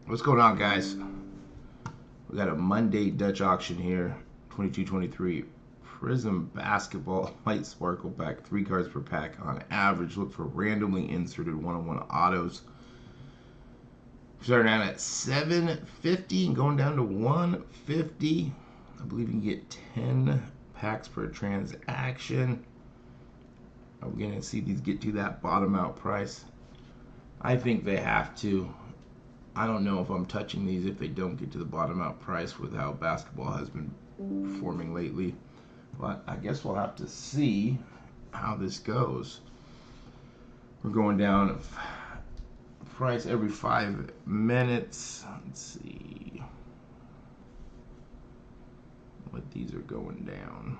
What's going on, guys? We got a Monday Dutch auction here. 22-23 Prizm Basketball White Sparkle pack. 3 cards per pack on average. Look for randomly inserted one-on-one autos. Starting out at $7.50 and going down to $1.50. I believe you can get 10 packs per transaction. Are we going to see these get to that bottom out price? I think they have to. I don't know if I'm touching these if they don't get to the bottom out price with how basketball has been performing lately. But I guess we'll have to see how this goes. We're going down price every 5 minutes. Let's see what these are going down.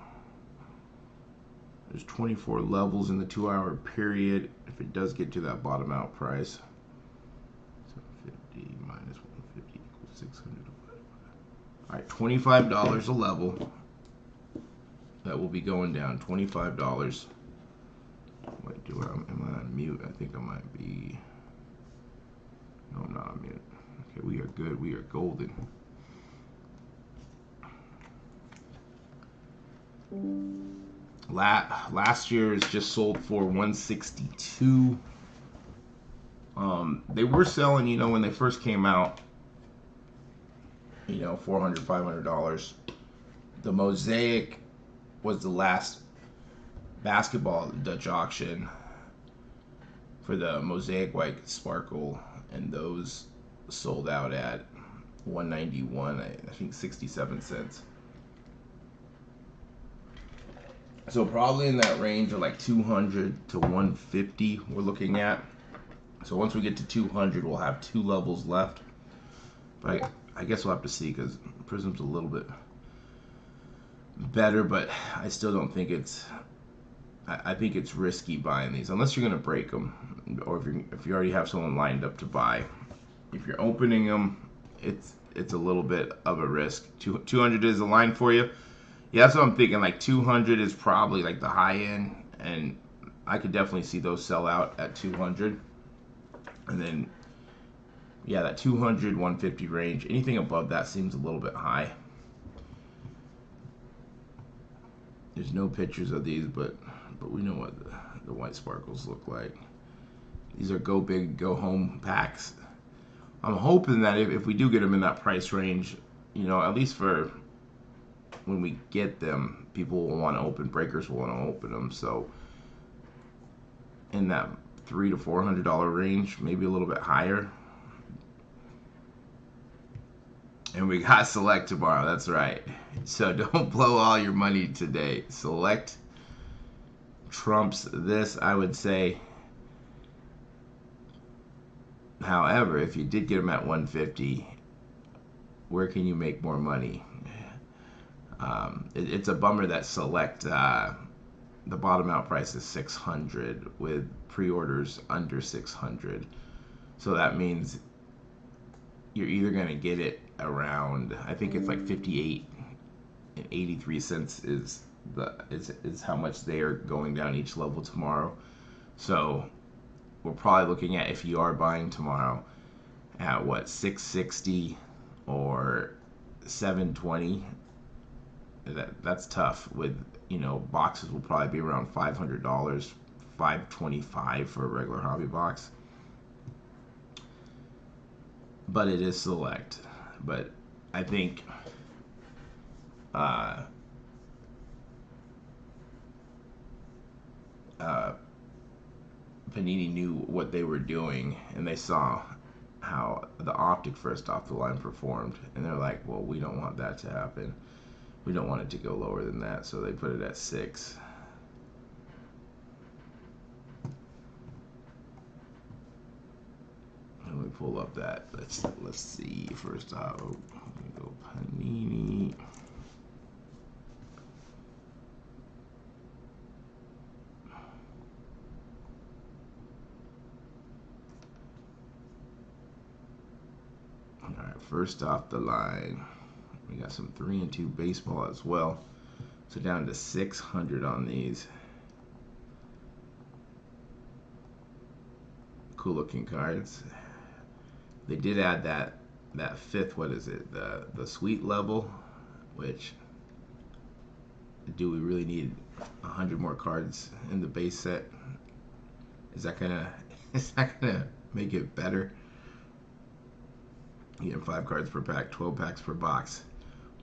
There's 24 levels in the 2-hour period if it does get to that bottom out price. 750 minus 150 equals 600. All right, $25 a level. That will be going down. $25. Wait, am I on mute? I think I might be. No, I'm not on mute. Okay, we are good. We are golden. Last year's just sold for $162. They were selling, when they first came out, $400, $500. The Mosaic was the last basketball Dutch auction for the Mosaic White Sparkle, and those sold out at $191, I think 67 cents. So probably in that range of like 200 to 150 we're looking at. So once we get to 200, we'll have 2 levels left. But I guess we'll have to see, because Prizm's a little bit better, but I still don't think it's. I think it's risky buying these unless you're gonna break them, or if you already have someone lined up to buy. If you're opening them, it's a little bit of a risk. 200 is the line for you. Yeah, that's what I'm thinking. Like 200 is probably like the high end, and I could definitely see those sell out at 200. And then, yeah, that 200, 150 range. Anything above that seems a little bit high. There's no pictures of these, but we know what the white sparkles look like. These are go big, go home packs. I'm hoping that if we do get them in that price range, at least for when we get them, people will want to open, breakers will want to open them. So in that $300 to $400 range, maybe a little bit higher. And we got Select tomorrow, that's right. So don't blow all your money today. Select trumps this, I would say. However, if you did get them at 150, where can you make more money? It's a bummer that Select, the bottom out price is 600 with pre-orders under 600. So that means you're either going to get it around, I think it's like 58 and 83 cents is how much they are going down each level tomorrow. So we're probably looking at, if you are buying tomorrow, at what, 660 or 720. That's tough. With boxes will probably be around $500, $525 for a regular hobby box. But it is Select. But I think Panini knew what they were doing, and they saw how the Optic first off the line performed, and they're like, well, we don't want that to happen. We don't want it to go lower than that, so they put it at 6. And we pull up that. Let's see. First off, we go Panini. All right, first off the line. We got some 3 and 2 baseball as well. So down to 600 on these. Cool looking cards. They did add that that fifth, what is it, the sweet level, which, do we really need 100 more cards in the base set? Is that gonna is that gonna make it better? You get 5 cards per pack, 12 packs per box,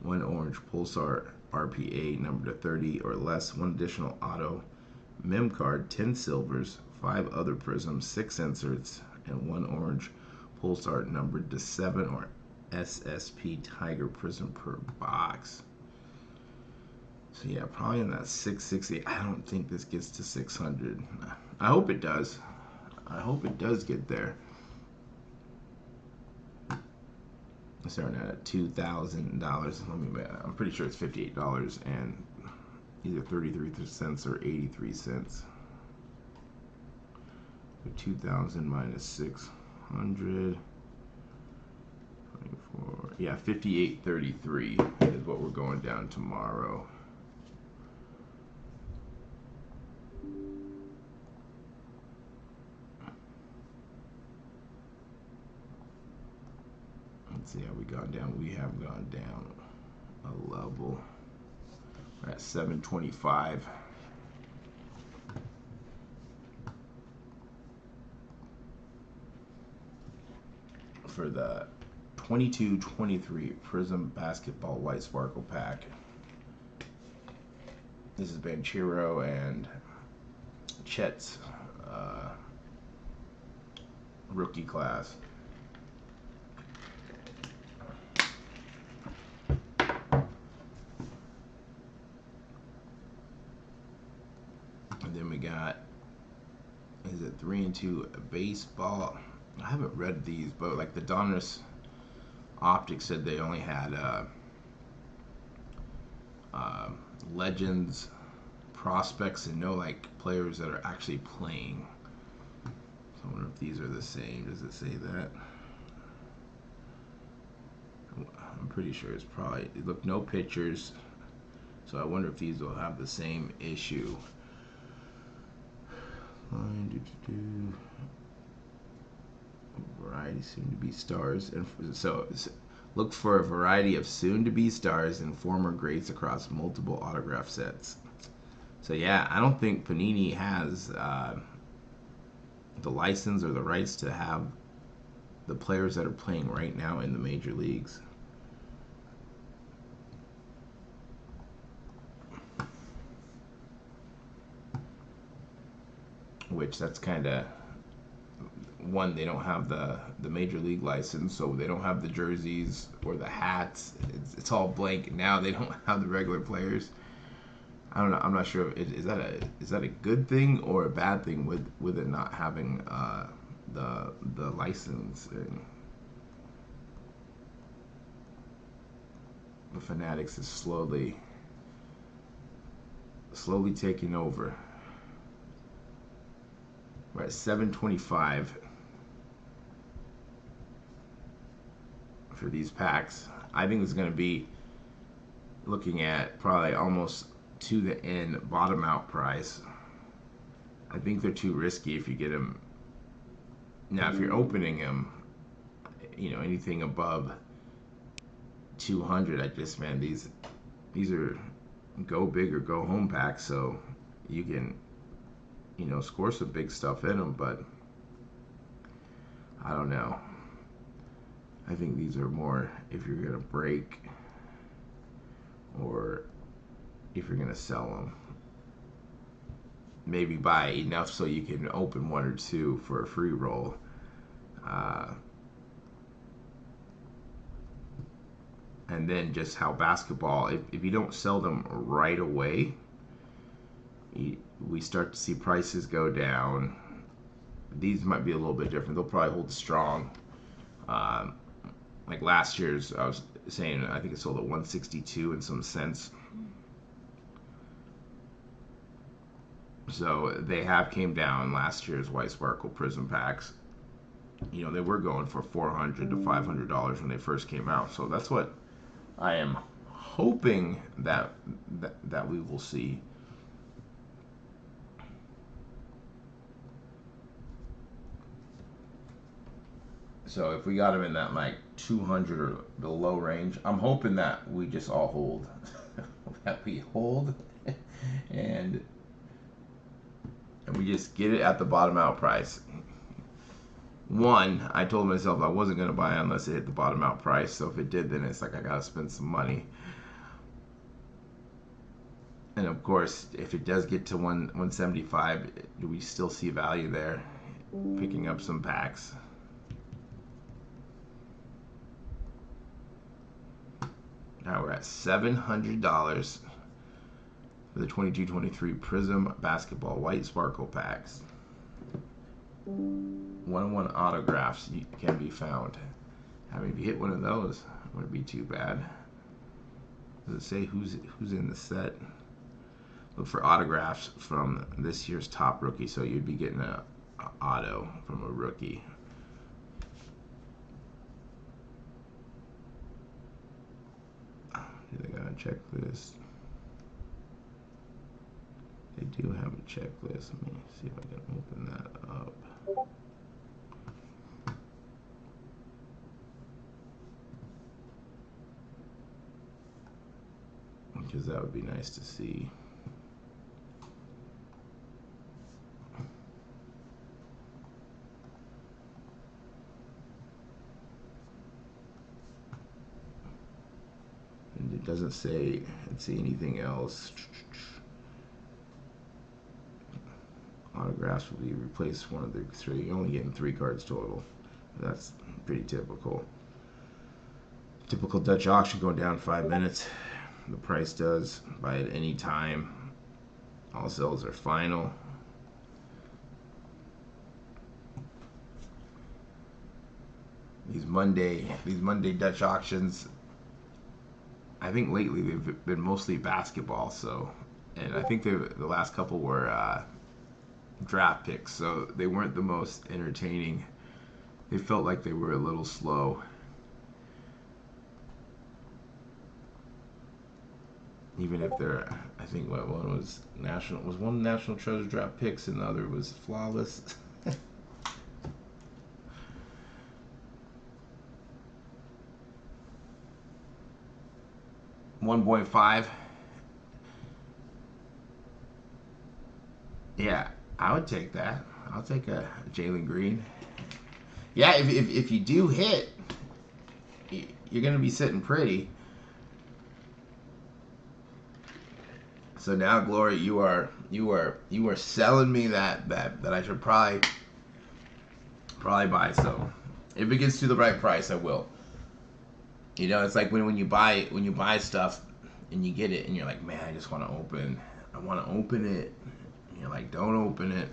1 orange Pulsar RPA number to 30 or less, 1 additional auto mem card, 10 silvers, 5 other prisms, 6 inserts, and 1 orange Pulsar numbered to 7 or SSP Tiger Prism per box. So yeah, probably in that 660. I don't think this gets to 600. I hope it does. I hope it does get there. Starting at $2,000. I'm pretty sure it's $58 and either 33 cents or 83 cents. So 2,000 minus 600. 24. Yeah, 58.33 is what we're going down tomorrow. Let's see how we gone down. We have gone down a level. We're at 725. For the 22-23 Prizm Basketball White Sparkle pack. This is Banchero and Chet's rookie class. And then we got, is it 3 and 2 baseball? I haven't read these, but like the Donruss Optics said they only had legends, prospects, and no like players that are actually playing. So I wonder if these are the same. Does it say that? I'm pretty sure it's probably, look, no pictures. So I wonder if these will have the same issue. Variety soon to be stars, and so look for a variety of soon to be stars and former greats across multiple autograph sets. So yeah, I don't think Panini has the license or the rights to have the players that are playing right now in the major leagues. Which that's kind of one, they don't have the major league license, so they don't have the jerseys or the hats. It's all blank. Now they don't have the regular players. I don't know. I'm not sure. Is that a good thing or a bad thing with it not having the license? And the Fanatics is slowly taking over. We're at 725 for these packs. I think it's going to be looking at probably almost to the end bottom out price. I think they're too risky if you get them. Now, if you're opening them, you know, anything above 200, I just, man, these are go big or go home packs, so you can, you know, score some big stuff in them, but I don't know. I think these are more if you're going to break or if you're going to sell them. Maybe buy enough so you can open 1 or 2 for a free roll. And then just how basketball, if you don't sell them right away, we start to see prices go down. These might be a little bit different. They'll probably hold strong. Like last year's, I was saying, I think it sold at 162 and some cents. So they have came down. Last year's White Sparkle Prizm packs, you know, they were going for $400 to $500 when they first came out. So that's what I am hoping that we will see. So if we got them in that like 200 or below range. I'm hoping that we just all hold. That we hold and we just get it at the bottom out price. One, I told myself I wasn't going to buy it unless it hit the bottom out price. So if it did, then it's like I got to spend some money. And of course, if it does get to 175, do we still see value there? Picking up some packs. Now we're at $700 for the 22-23 Prizm Basketball White Sparkle packs. 1-on-1 autographs can be found. I mean, if you hit one of those, it wouldn't be too bad. Does it say who's in the set? Look for autographs from this year's top rookie. So you'd be getting an auto from a rookie. Do they got a checklist? They do have a checklist. Let me see if I can open that up. Because that would be nice to see. And it doesn't say, let's see, anything else. Autographs will be replaced one of the three. You're only getting 3 cards total. That's pretty typical. Typical Dutch auction going down 5 minutes. The price does. Buy at any time. All sales are final. These Monday Dutch auctions, I think lately they've been mostly basketball. So, and I think the last couple were draft picks, so they weren't the most entertaining. They felt like they were a little slow. Even if they're, I think what one was one national treasure draft picks and the other was flawless. 1.5. Yeah, I would take that. I'll take a Jalen Green. Yeah, if you do hit, you're gonna be sitting pretty. So now, Glory, you are selling me that I should probably buy. So if it gets to the right price, I will. You know, it's like when you buy stuff and you get it and you're like, man, I just want to open it. And you're like, don't open it.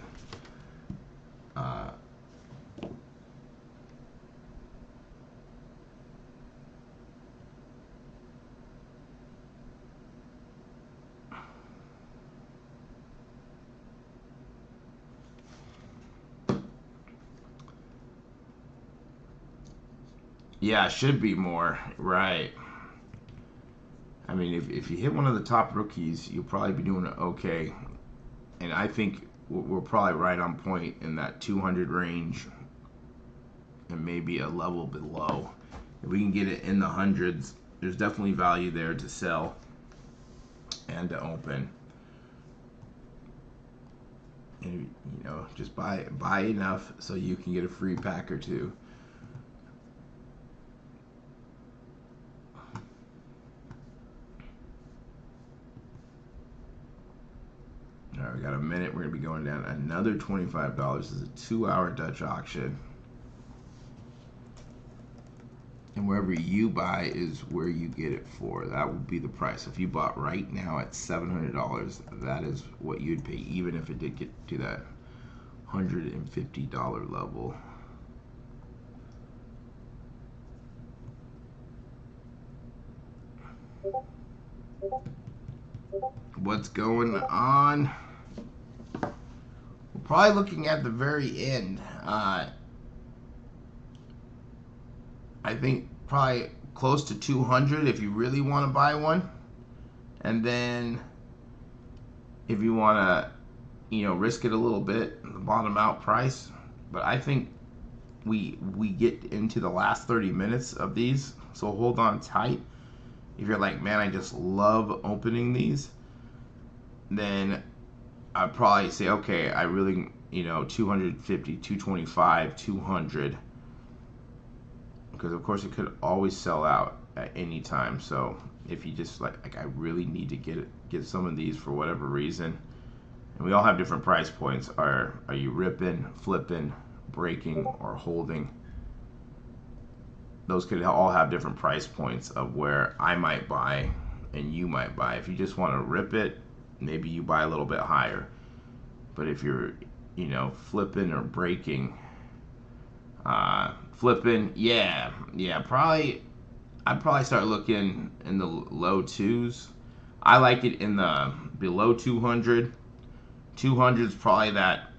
Yeah, should be more, right. I mean, if you hit one of the top rookies, you'll probably be doing okay. And I think we're probably right on point in that 200 range and maybe a level below. If we can get it in the hundreds, there's definitely value there to sell and to open. And, you know, just buy enough so you can get a free pack or two. All right, we got a minute. We're going to be going down another $25. This is a 2-hour Dutch auction. And wherever you buy is where you get it for. That would be the price. If you bought right now at $700, that is what you'd pay, even if it did get to that $150 level. What's going on? We're probably looking at the very end. I think probably close to 200 if you really want to buy one. And then if you want to, you know, risk it a little bit, the bottom out price. But I think we get into the last 30 minutes of these, so hold on tight. If you're like, man, I just love opening these, then I'd probably say, okay, I really, 250, 225, 200, because of course it could always sell out at any time. So if you just like I really need to get some of these for whatever reason, and we all have different price points. Are you ripping, flipping, breaking, or holding? Those could all have different price points of where I might buy and you might buy. If you just want to rip it, maybe you buy a little bit higher. But if you're, flipping or breaking, flipping, probably I'd probably start looking in the low twos. I like it in the below 200. 200 is probably that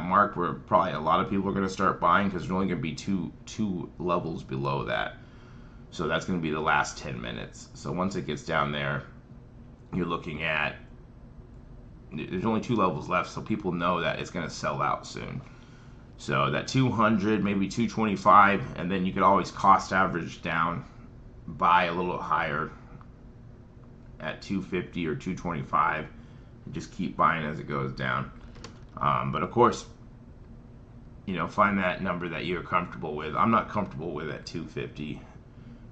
mark where probably a lot of people are going to start buying, because there's only going to be two levels below that. So that's going to be the last 10 minutes. So once it gets down there, you're looking at, there's only 2 levels left, so people know that it's going to sell out soon. So that 200, maybe 225, and then you could always cost average down, buy a little higher at 250 or 225, and just keep buying as it goes down. But of course, find that number that you're comfortable with. I'm not comfortable with at 250.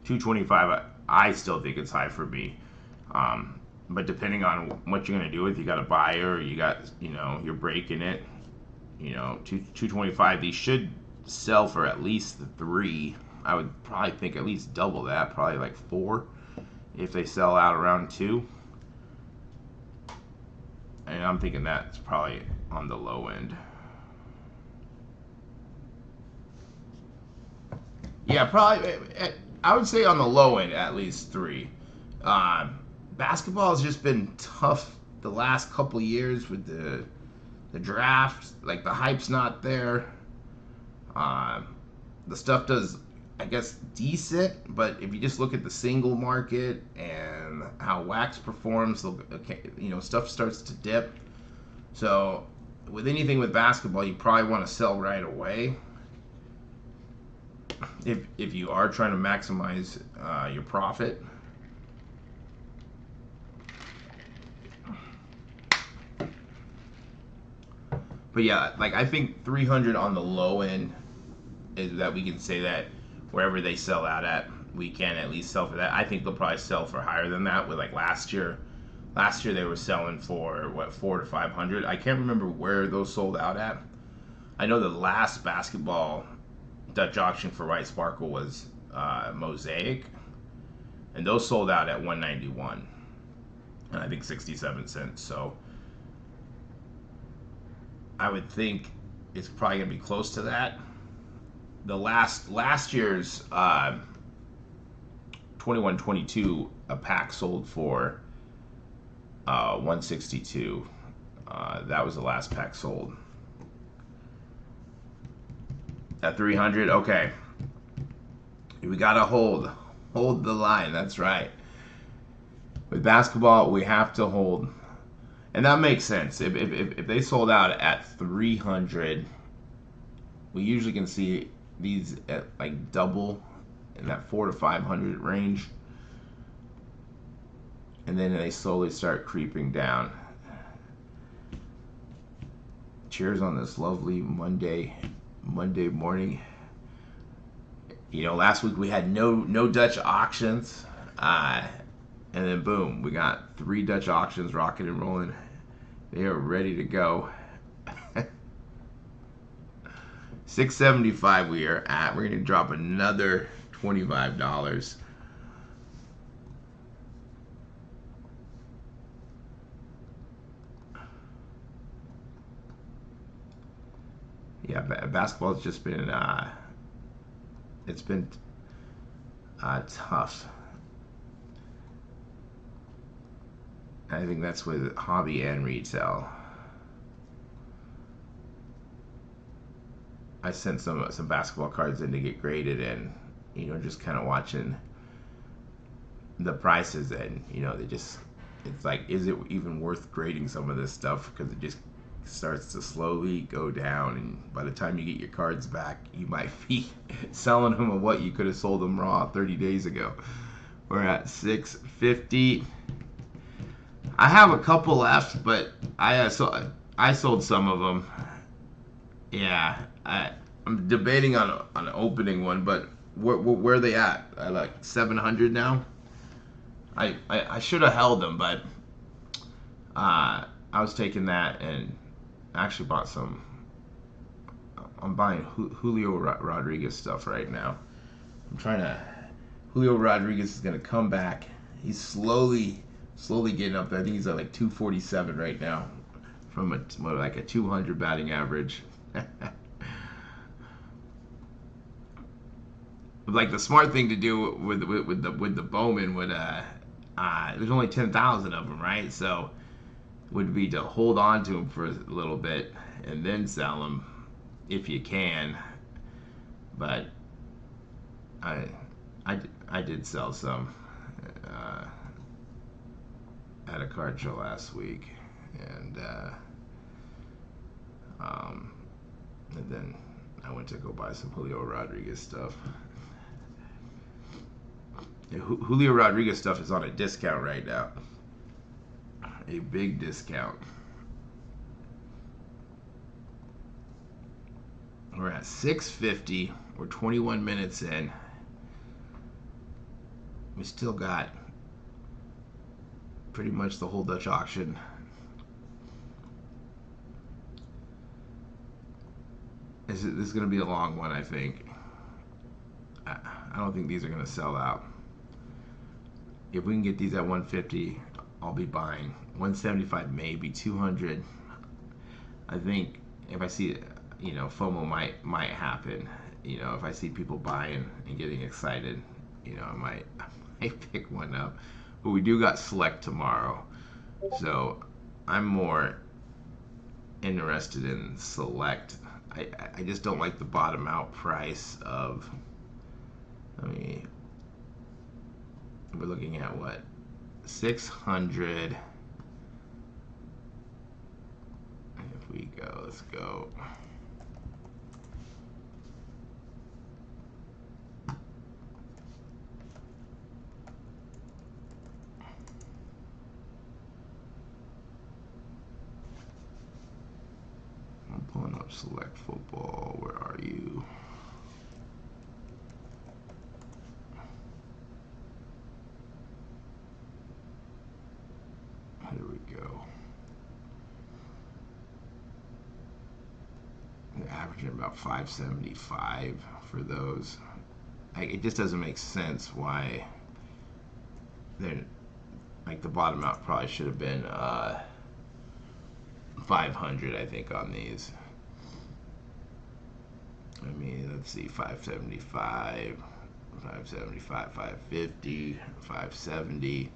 225, I still think it's high for me. But depending on what you're going to do with, you got a buyer, you got, you're breaking it, 225, these should sell for at least 3. I would probably think at least double that, probably like 4 if they sell out around 2. And I'm thinking that's probably on the low end. Yeah, probably, I would say on the low end at least 3. Basketball has just been tough the last couple years with the draft. Like, the hype's not there. The stuff does, I guess, decent, but if you just look at the single market and how wax performs, stuff starts to dip. So with anything with basketball, you probably want to sell right away if you are trying to maximize your profit. But yeah, like, I think 300 on the low end is that we can say that wherever they sell out at, we can at least sell for that. I think they'll probably sell for higher than that. With like last year they were selling for what, 400 to 500. I can't remember where those sold out at. I know the last basketball Dutch auction for White Sparkle was Mosaic, and those sold out at 191, and I think 67 cents. So I would think it's probably gonna be close to that. The last year's 21-22, a pack sold for 162. That was the last pack sold. At 300, okay. We gotta hold the line. That's right. With basketball, we have to hold. And that makes sense. If they sold out at 300, we usually can see these at like double in that 400 to 500 range, and then they slowly start creeping down. Cheers on this lovely Monday morning. Last week we had no Dutch auctions, and then boom, we got 3 Dutch auctions rocking and rolling. They are ready to go. 675 we are at. We're going to drop another $25. Yeah, basketball has just been it's been tough. I think that's with hobby and retail. I sent some basketball cards in to get graded, and just kind of watching the prices, and they just, it's like, is it even worth grading some of this stuff, because starts to slowly go down, and by the time you get your cards back, you might be selling them at what you could have sold them raw 30 days ago. We're at 650. I have a couple left, but I sold some of them. Yeah, I'm debating on opening one, but where are they at? At like 700 now. I should have held them, but I was taking that and actually bought some. I'm buying Julio Rodriguez stuff right now. Julio Rodriguez is gonna come back. He's slowly getting up there. I think he's at like 247 right now, from like a 200 batting average. Like the smart thing to do with the Bowman would there's only 10,000 of them, right? So would be to hold on to them for a little bit and then sell them if you can. But I did sell some at a card show last week, and then I went to go buy some Julio Rodriguez stuff. Julio Rodriguez stuff is on a discount right now. A big discount. We're at 650. We're 21 minutes in. We still got pretty much the whole Dutch auction. This is going to be a long one, I think. I don't think these are going to sell out. If we can get these at 150, I'll be buying. 175, maybe 200. I think if I see, FOMO might happen. If I see people buying and getting excited, I might pick one up. But we do got select tomorrow, so I'm more interested in select. I just don't like the bottom out price of. We're looking at what, 600. If we go, let's go. I'm pulling up select football. Where are you? Here we go. They're averaging about 575 for those. It just doesn't make sense why they're like the bottom out probably should have been 500, I think, on these. Let's see, 575, 575, 550, 570.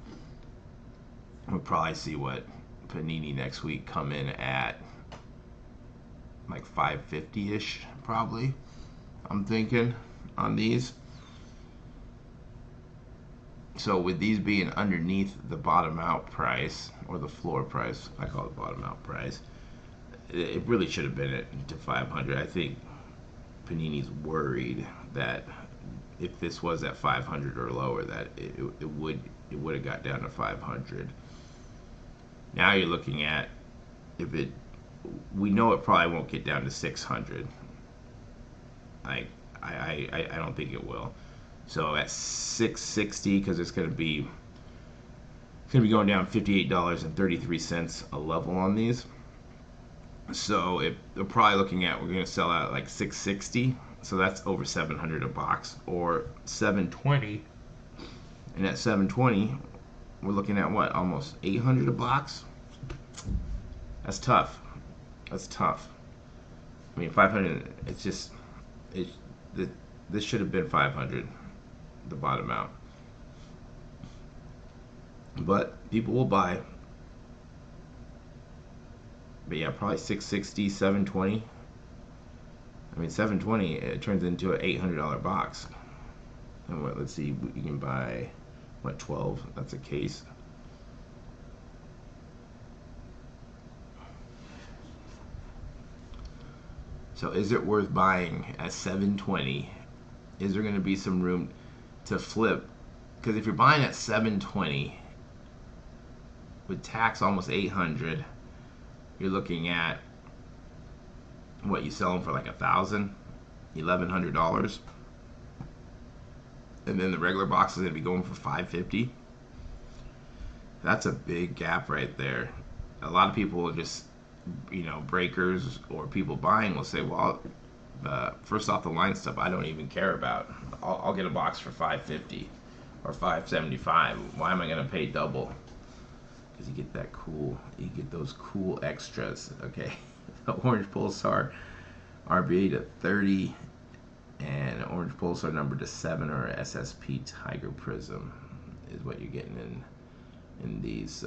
We'll probably see what Panini next week come in at like 550-ish, probably. I'm thinking on these. So with these being underneath the bottom out price, or the floor price, I call it bottom out price, it really should have been at to 500. I think Panini's worried that if this was at 500 or lower, that it would have got down to 500. Now you're looking at, we know it probably won't get down to 600. I don't think it will. So at 660, because it's going to be going down $58.33 a level on these. So they're probably looking at, we're going to sell out at like 660. So that's over 700 a box, or 720. And at 720, we're looking at what, almost 800 a box. That's tough. That's tough. 500. It's just this should have been 500, the bottom out. But people will buy. But yeah, probably 660, 720. 720, it turns into an $800 box. And let's see, you can buy, 12? That's a case. So is it worth buying at 720? Is there going to be some room to flip? Because if you're buying at 720 with tax almost 800, you're looking at what, you sell them for like $1,100, and then the regular box is going to be going for 550. That's a big gap right there. A lot of people will just, breakers or people buying will say, well, first off the line stuff I don't even care about. I'll get a box for 550 or 575. Why am I going to pay double? Because you get those cool extras. Okay, the Orange Pulsar RBA to 30 and Orange Pulsar number to 7 or SSP Tiger Prism is what you're getting in these.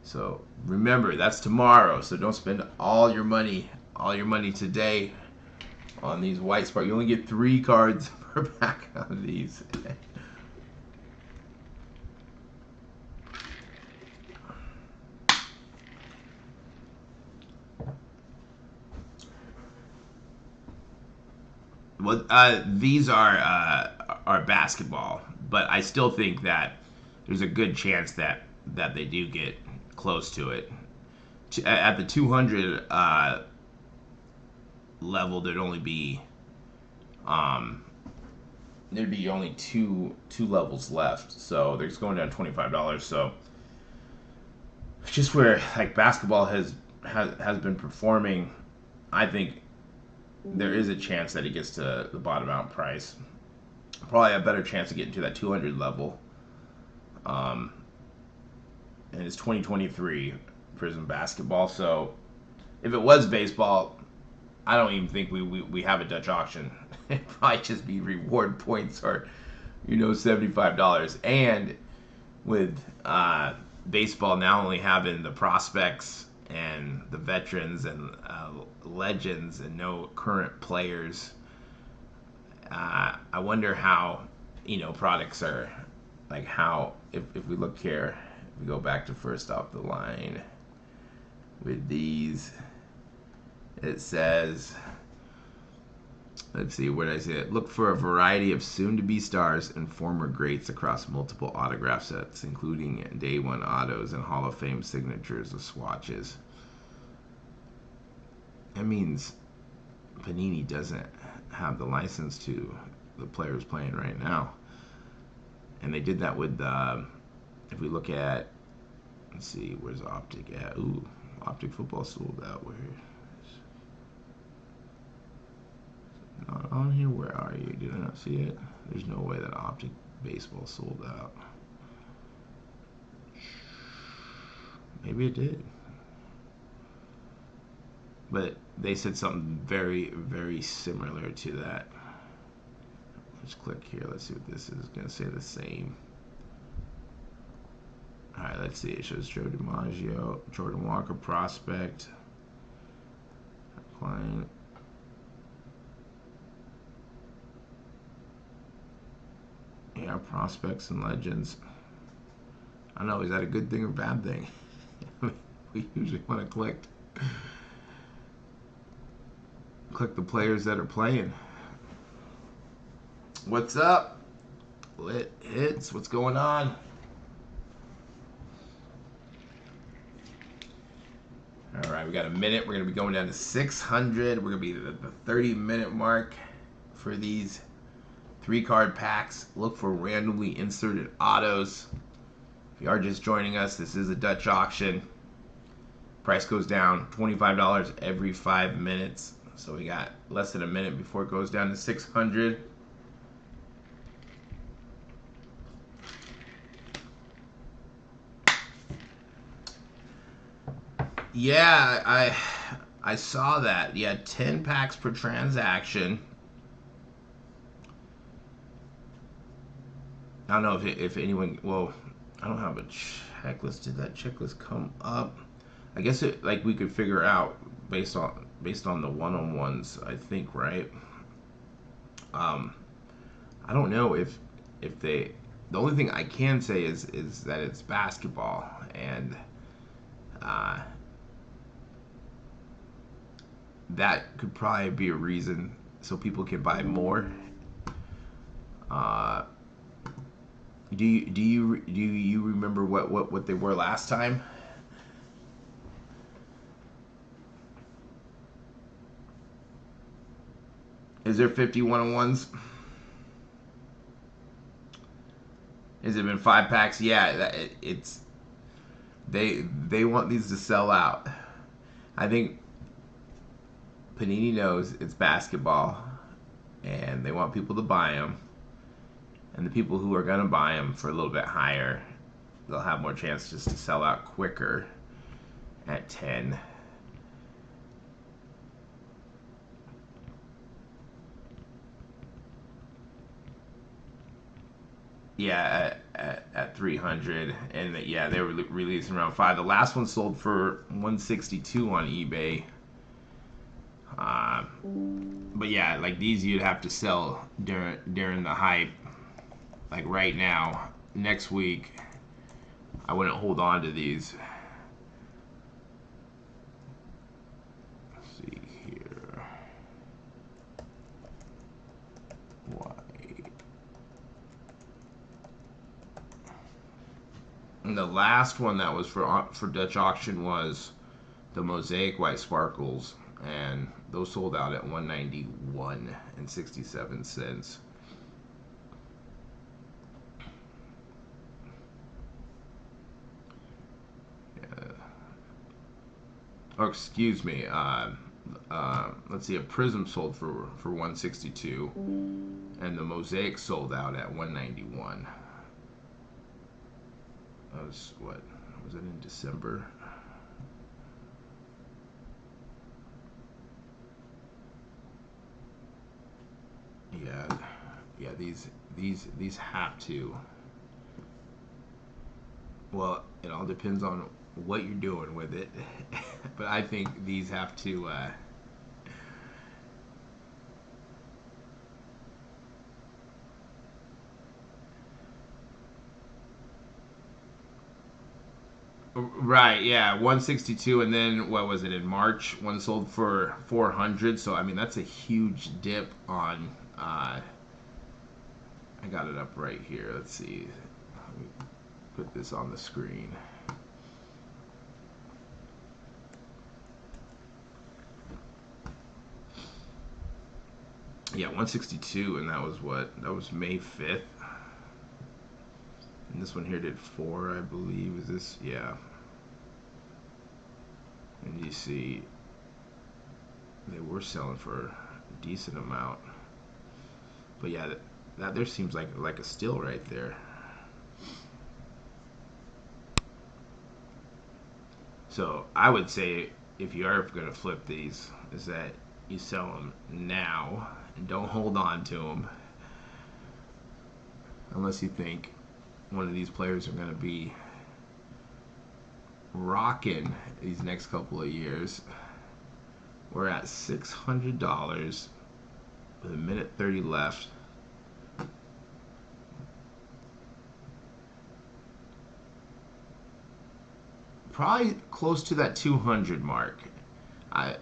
So remember, that's tomorrow. So don't spend all your money today on these White Sparkle. You only get 3 cards per pack of these. Well, these are basketball, but I still think that there's a good chance that they do get close to it. At the 200 level, there'd only be only two levels left, so they're just going down $25. So just where like basketball has been performing, I think there is a chance that it gets to the bottom out price. Probably a better chance of getting to that 200 level. And it's 2023 Prizm Basketball. So if it was baseball, I don't even think we have a Dutch auction. It'd probably just be reward points or $75. And with baseball now only having the prospects and the veterans and legends and no current players, I wonder how products are, like how if we look here, if we go back to first off the line with these, it says, let's see, where did I say it? Look for a variety of soon-to-be stars and former greats across multiple autograph sets, including Day 1 autos and Hall of Fame signatures of swatches. That means Panini doesn't have the license to the players playing right now. And they did that with, if we look at, let's see, where's Optic at? Ooh, Optic football sold out. Where? Not on here. Where are you? Did I not see it? There's no way that Optic baseball sold out. Maybe it did. But they said something very, very similar to that. Let's click here. Let's see what this is. It's going to say the same. Alright, let's see. It shows Joe DiMaggio, Jordan Walker, prospect, client. Yeah, prospects and legends. I don't know, is that a good thing or bad thing? We usually want to click the players that are playing. What's up? Lit Hits, what's going on? Alright, we got a minute. We're going to be going down to 600. We're going to be at the 30-minute mark for these 3-card packs. Look for randomly inserted autos. If you are just joining us, this is a Dutch auction. Price goes down $25 every 5 minutes. So we got less than a minute before it goes down to 600. Yeah, I saw that. Yeah, 10 packs per transaction. I don't know if anyone, well, I don't have a checklist. Did that checklist come up? I guess it, like, we could figure out based on the one-on-ones, I think, right? I don't know if they, the only thing I can say is that it's basketball, and that could probably be a reason so people can buy more. Uh, do you remember what they were last time? Is there 51-on-ones? Has it been 5 packs? Yeah, it's they want these to sell out. I think Panini knows it's basketball, and they want people to buy them. And the people who are gonna buy them for a little bit higher, they'll have more chance just to sell out quicker at 10. Yeah, at 300, and yeah, they were releasing around 5. The last one sold for 162 on eBay. But yeah, like these you'd have to sell during the hype. Like right now, next week, I wouldn't hold on to these. Let's see here. White. And the last one that was for Dutch auction was the Mosaic White Sparkles, and those sold out at 191 and 67 cents. Or excuse me, let's see, a Prizm sold for 162, and the Mosaic sold out at 191. That was what? Was it in December? Yeah, these have to. Well, it all depends on what you're doing with it, but I think these have to. Right, yeah, 162, and then what was it in March? One sold for 400. So I mean, that's a huge dip on. I got it up right here. Let's see. Let me put this on the screen. Yeah, 162, and that was what? That was May 5th. And this one here did 4, I believe. Is this? Yeah. And you see, they were selling for a decent amount. But yeah, that there seems like a steal right there. So I would say if you are going to flip these, is that you sell them now and don't hold on to them unless you think one of these players are going to be rocking these next couple of years. We're at $600 with a minute 30 left. Probably close to that 200 mark. I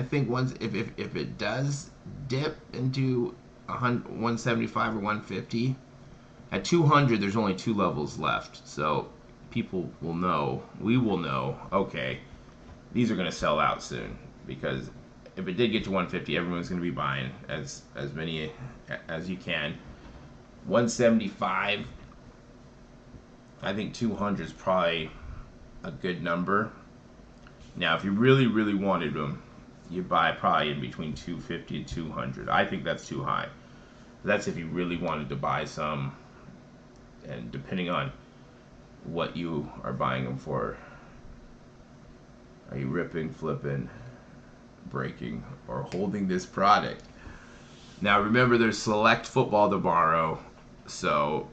think once if it does dip into 175 or 150, at 200 there's only 2 levels left. So people will know, we will know, okay, these are going to sell out soon, because if it did get to 150, everyone's going to be buying as many as you can. 175, I think 200 is probably a good number. Now, if you really, really wanted them, you buy probably in between 250 and 200. I think that's too high. That's if you really wanted to buy some, and depending on what you are buying them for. Are you ripping, flipping, breaking, or holding this product? Now, remember, there's select football tomorrow, so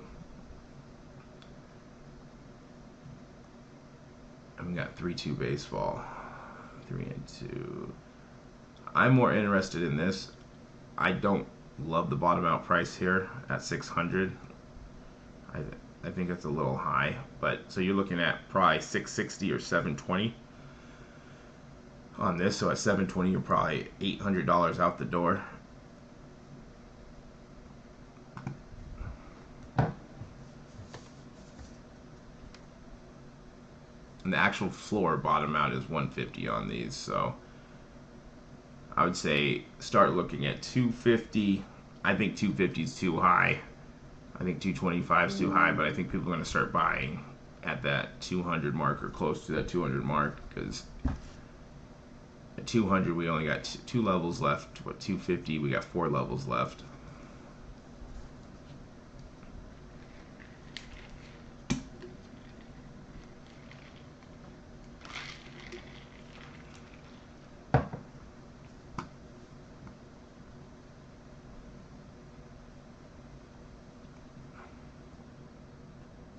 we got 3-2 baseball. 3-2. I'm more interested in this. I don't love the bottom out price here at 600. I think it's a little high, but so you're looking at probably 660 or 720. 3-2 baseball. 3-2. I'm more interested in this. I don't love the bottom out price here at 600. I think it's a little high, but so you're looking at probably 660 or 720. 3-2 baseball. 3-2. I'm more interested in this. I don't love the bottom out price here at 600. I think it's a little high, but so you're looking at probably 660 or 720. on this. So at 720, you're probably $800 out the door. And the actual floor bottom out is 150 on these. So I would say start looking at 250. I think 250 is too high. I think 225 is too high, but I think people are going to start buying at that 200 mark or close to that 200 mark, because at 200 we only got two levels left. But 250 we got 4 levels left.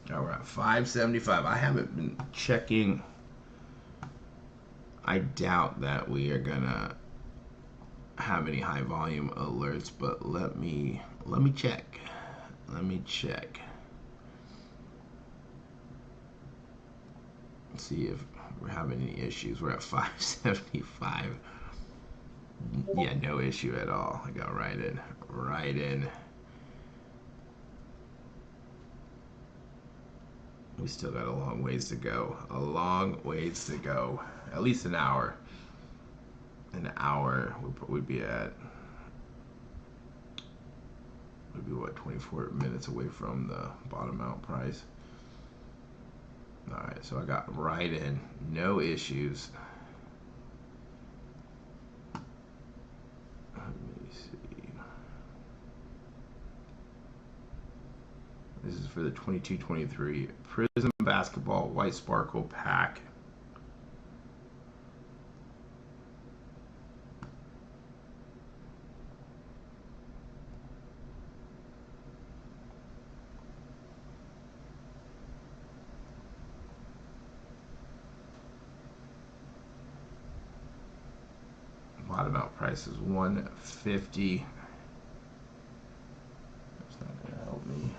Now we're at 575. I haven't been checking. I doubt that we are gonna have any high volume alerts, but let me check. Let me check. Let's see if we're having any issues. We're at 575. Yeah, no issue at all. I got right in. Right in. We still got a long ways to go. A long ways to go. At least an hour. An hour we'd be at. We'd be what, 24 minutes away from the bottom out price. Alright, so I got right in. No issues. Let me see. This is for the 22-23 Prizm Basketball White Sparkle pack. Bottom out price is 150. That's not gonna help me.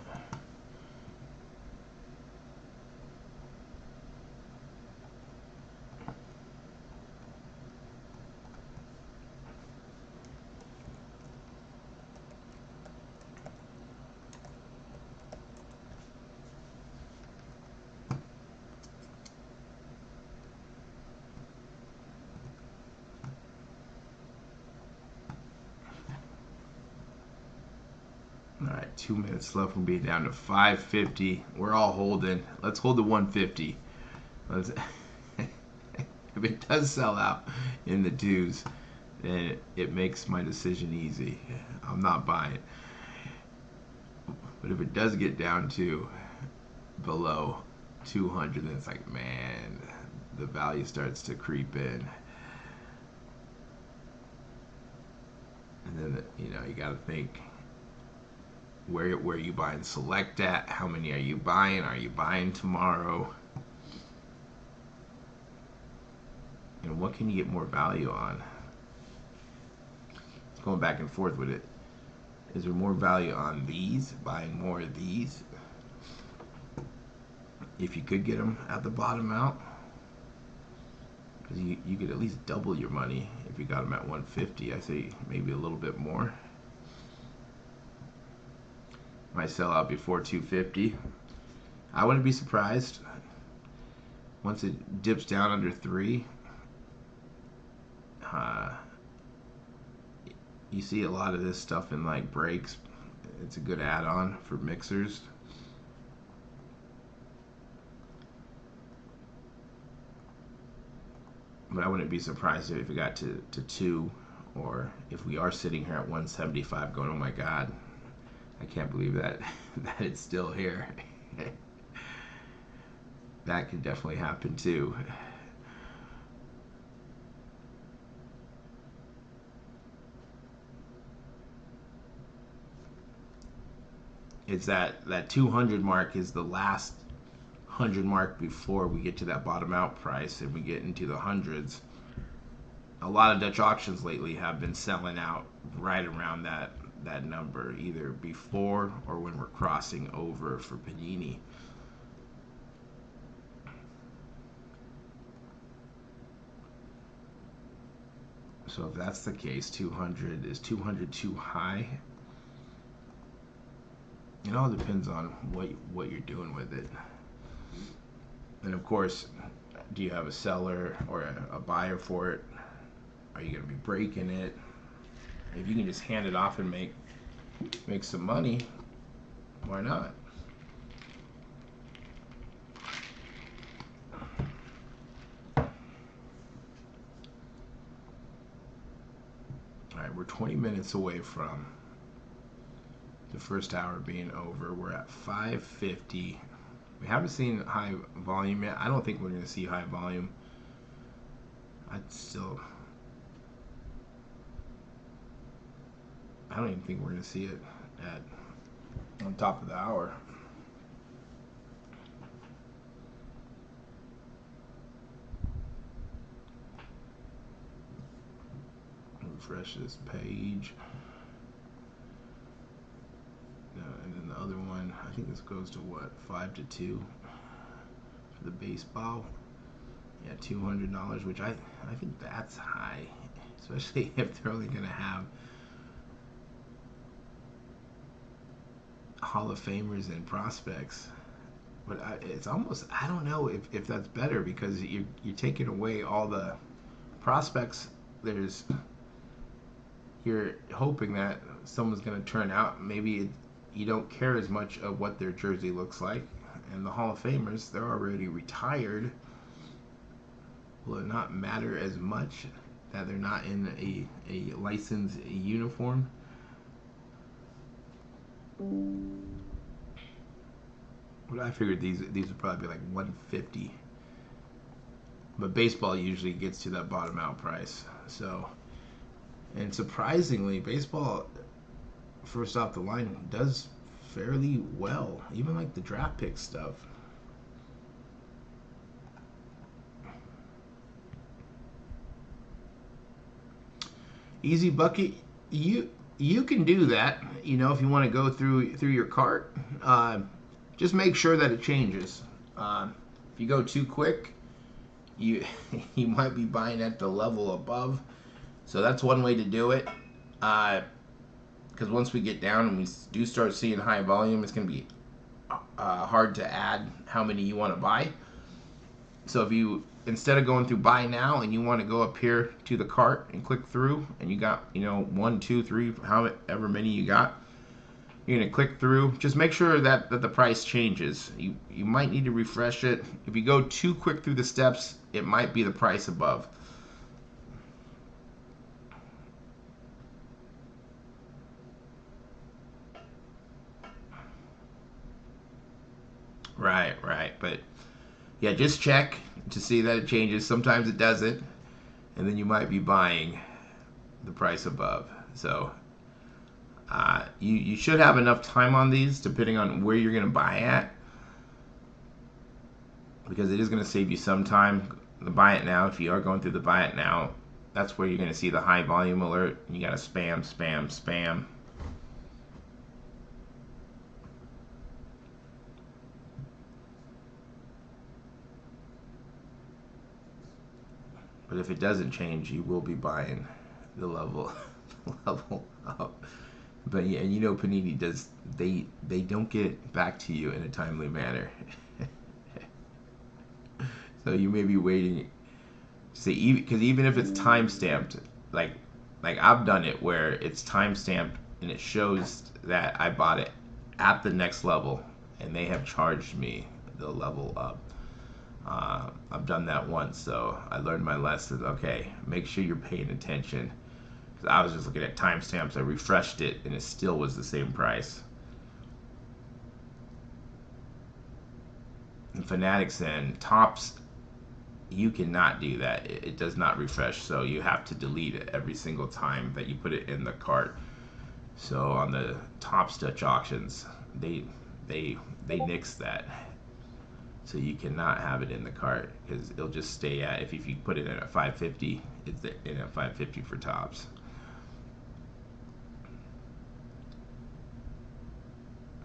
All right, 2 minutes left. We'll be down to 550. We're all holding. Let's hold the 150. Let's if it does sell out in the twos, then it makes my decision easy. I'm not buying. But if it does get down to below 200, then it's like, man, the value starts to creep in. And then, you know, you got to think, where are you buying select at? How many are you buying? Are you buying tomorrow? And what can you get more value on? It's going back and forth with it. Is there more value on these? Buying more of these? If you could get them at the bottom out, because you could at least double your money if you got them at 150. I say maybe a little bit more. Might sell out before 250. I wouldn't be surprised once it dips down under 3. You see a lot of this stuff in like breaks. It's a good add-on for mixers. But I wouldn't be surprised if it got to 2, or if we are sitting here at 175 going, oh my god, I can't believe that that it's still here. That could definitely happen too. It's that 200 mark is the last 100 mark before we get to that bottom out price and we get into the hundreds. A lot of Dutch auctions lately have been selling out right around that number, either before or when we're crossing over for Panini. So if that's the case, 200 is 200 too high? It all depends on what you're doing with it. And of course, do you have a seller or a buyer for it? Are you going to be breaking it? If you can just hand it off and make some money, why not? Alright, we're 20 minutes away from the first hour being over. We're at 5:50. We haven't seen high volume yet. I don't think we're going to see high volume. I don't even think we're going to see it on top of the hour. Refresh this page. And then the other one, I think this goes to what, 5 to 2 for the baseball. Yeah, $200, which I think that's high, especially if they're only going to have Hall of Famers and prospects. But it's almost, I don't know if that's better, because you're taking away all the prospects. You're hoping that someone's going to turn out. Maybe you don't care as much of what their jersey looks like. And the Hall of Famers, they're already retired. Will it not matter as much that they're not in a licensed uniform? But I figured these would probably be like 150. But baseball usually gets to that bottom out price. So, and surprisingly, baseball, first off the line, does fairly well. Even like the draft pick stuff. Easy bucket, you can do that. You know, if you want to go through your cart, just make sure that it changes. If you go too quick, you might be buying at the level above. So that's one way to do it. Because once we get down and we do start seeing high volume, it's going to be hard to add how many you want to buy. So if you, instead of going through buy now, and you want to go up here to the cart and click through, and you got, 1, 2, 3, however many you got, you're going to click through. Just make sure that the price changes. You might need to refresh it. If you go too quick through the steps, it might be the price above. Right. But yeah, just check to see that it changes. Sometimes it doesn't, and then you might be buying the price above. So you should have enough time on these, depending on where you're going to buy at, because it is going to save you some time. The buy it now, if you are going through the buy it now, that's where you're going to see the high volume alert. You got to spam. But if it doesn't change, you will be buying the level up. But yeah, and Panini does, they don't get back to you in a timely manner. So you may be waiting. See, because even if it's time stamped, like I've done it where it's time stamped and it shows that I bought it at the next level, and they have charged me the level up. I've done that once, so I learned my lesson. Okay, make sure you're paying attention. Because I was just looking at timestamps. I refreshed it, and it still was the same price. And Fanatics and Tops, you cannot do that. It does not refresh, so you have to delete it every single time that you put it in the cart. So on the Topps Dutch auctions, they nix that. So you cannot have it in the cart, because it'll just stay at, if you put it in at 550, it's in at 550 for Topps.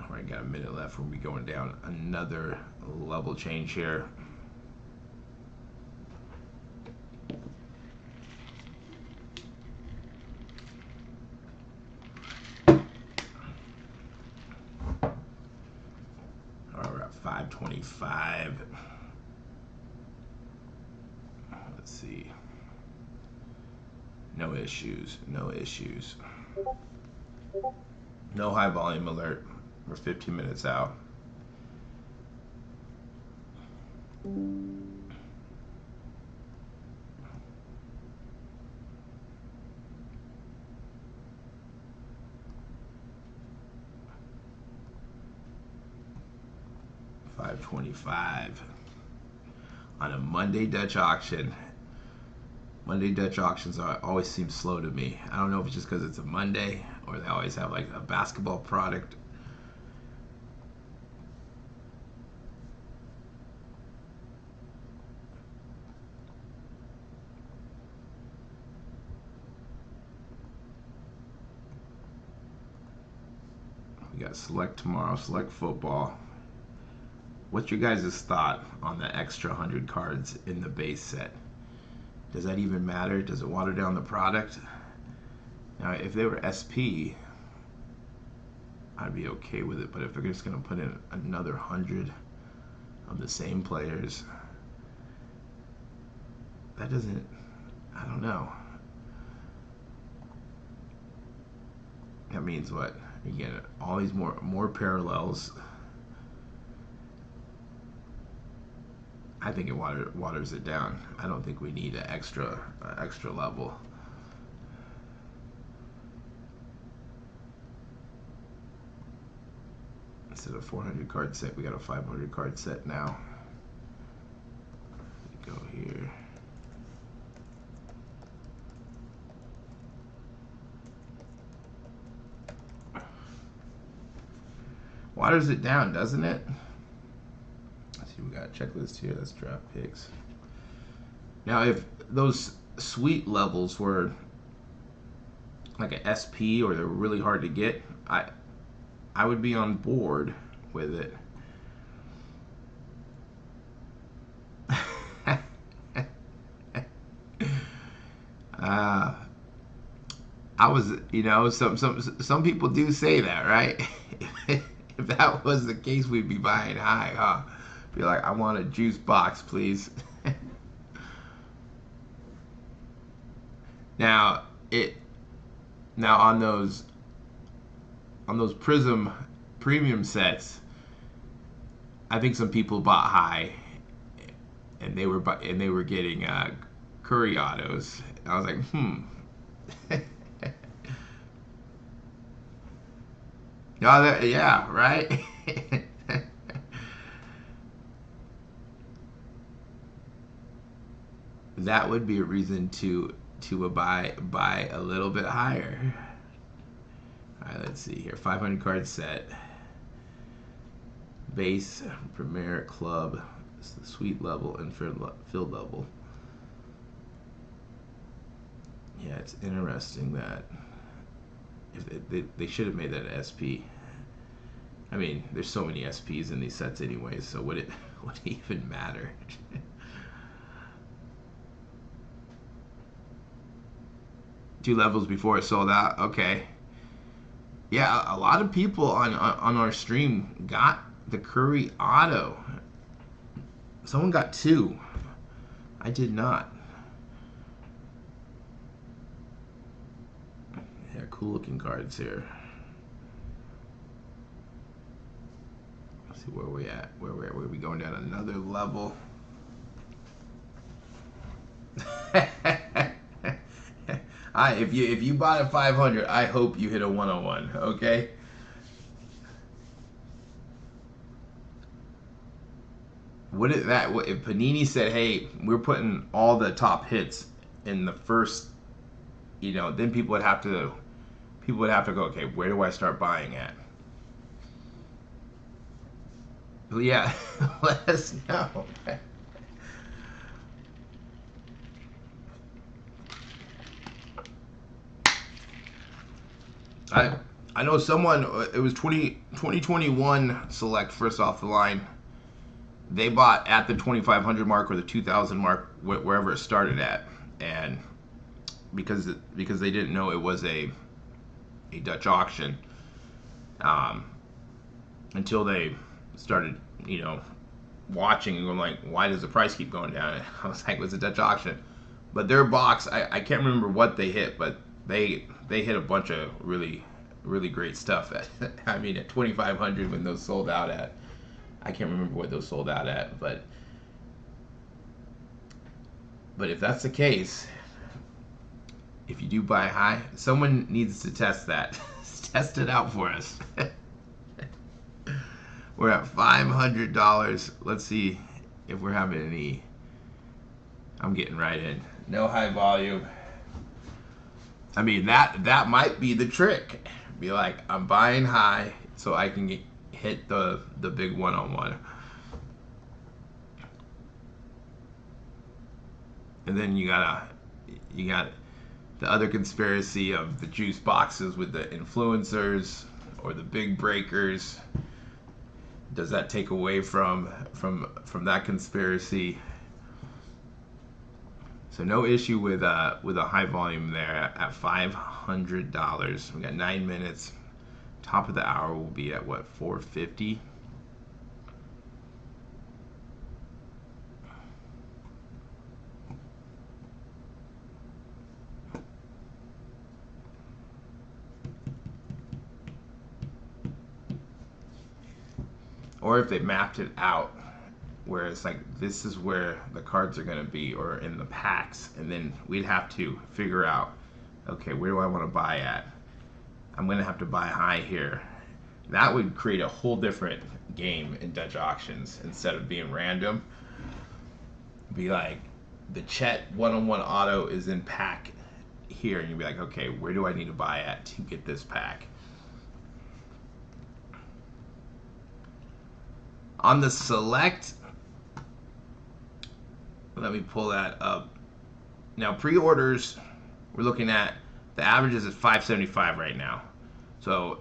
Alright, got a minute left. We'll be going down another level change here. 525. Let's see. No issues. No issues. No high volume alert. We're 15 minutes out. $5.25 on a Monday Dutch auction. Monday Dutch auctions always seem slow to me. I don't know if it's just because it's a Monday or they always have like a basketball product. We got select tomorrow, select football. What's your guys' thought on the extra 100 cards in the base set? Does that even matter? Does it water down the product? Now, if they were SP, I'd be okay with it. But if they're just going to put in another 100 of the same players, that doesn't, I don't know. That means what? You get all these more parallels. I think it waters it down. I don't think we need an extra level. Instead of 400 card set, we got a 500 card set now. Go here. Waters it down, doesn't it? We got a checklist here. That's draft picks. Now, if those sweet levels were like a SP or they're really hard to get, I would be on board with it. I was, you know, some people do say that, right? If that was the case, we'd be buying high, huh? Be like, I want a juice box, please. Now on those Prizm premium sets, I think some people bought high, and they were getting Curry autos. And I was like, No, yeah, right. That would be a reason to buy a little bit higher. All right, let's see here. 500 card set. Base, Premier, Club, it's the Sweet level, and Field level. Yeah, it's interesting that if they should have made that SP. I mean, there's so many SPs in these sets anyways, so would it even matter? Two levels before it sold out. Okay. Yeah, a lot of people on our stream got the Curry auto. Someone got two. I did not. Yeah, cool looking cards here. Let's see where we at. Where we going down another level? If you bought a 500, I hope you hit a 101. Okay. What is that? If Panini said, "Hey, we're putting all the top hits in the first," you know, then people would have to go, okay, where do I start buying at? Well, yeah, let us know. I know someone, it was 2021 select first off the line. They bought at the 2,500 mark or the 2,000 mark, wherever it started at, and because they didn't know it was a Dutch auction, until they started, you know, watching and going like, why does the price keep going down? I was like, it was a Dutch auction. But their box, I can't remember what they hit, but they hit a bunch of really great stuff. I mean, at 2,500 when those sold out at, I can't remember what those sold out at, but if that's the case, if you do buy high, someone needs to test that. Test it out for us. We're at $500. Let's see if we're having any. I'm getting right in. No high volume. I mean, that might be the trick. Be like, I'm buying high so I can hit the big one-on-one. And then you got the other conspiracy of the juice boxes with the influencers or the big breakers. Does that take away from that conspiracy? So no issue with a high volume there at $500. We got 9 minutes. Top of the hour will be at what, 450? Or if they mapped it out where it's like, this is where the cards are going to be, or in the packs, and then we'd have to figure out, okay, where do I want to buy at? I'm going to have to buy high here. That would create a whole different game in Dutch auctions. Instead of being random, be like, the Chet one-on-one auto is in pack here, and you'd be like, okay, where do I need to buy at to get this pack? On the select, let me pull that up. Now, pre-orders, we're looking at, the average is at 575 right now. So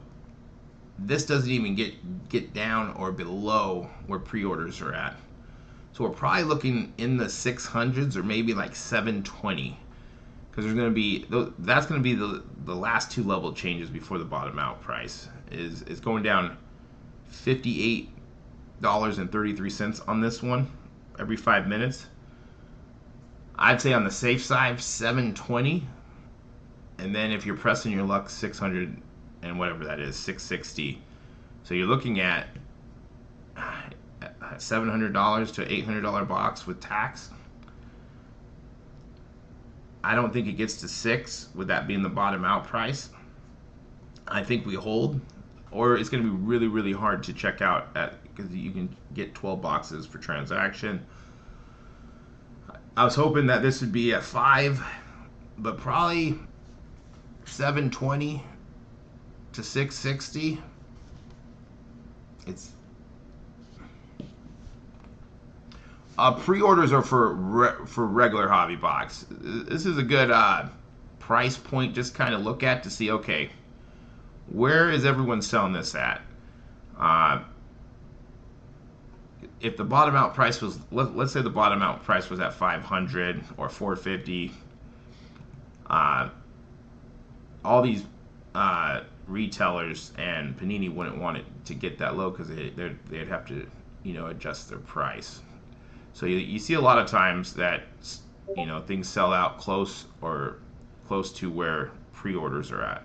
this doesn't even get down or below where pre-orders are at. So we're probably looking in the 600s or maybe like 720. Because there's going to be, that's going to be the last two level changes before the bottom out price. Is going down $58.33 on this one every 5 minutes. I'd say on the safe side, 720, and then if you're pressing your luck, 600 and whatever that is, 660. So you're looking at $700 to $800 box with tax. I don't think it gets to 6 with that being the bottom out price. I think we hold, or it's going to be really hard to check out at, because you can get 12 boxes per transaction. I was hoping that this would be at 5, but probably 720 to 660. It's pre-orders are for regular hobby box. This is a good price point just kind of look at to see, okay, where is everyone selling this at? If the bottom out price was, let's say the bottom out price was at 500 or 450, all these retailers and Panini wouldn't want it to get that low because they'd have to, adjust their price. So you see a lot of times that, things sell out close to where pre-orders are at.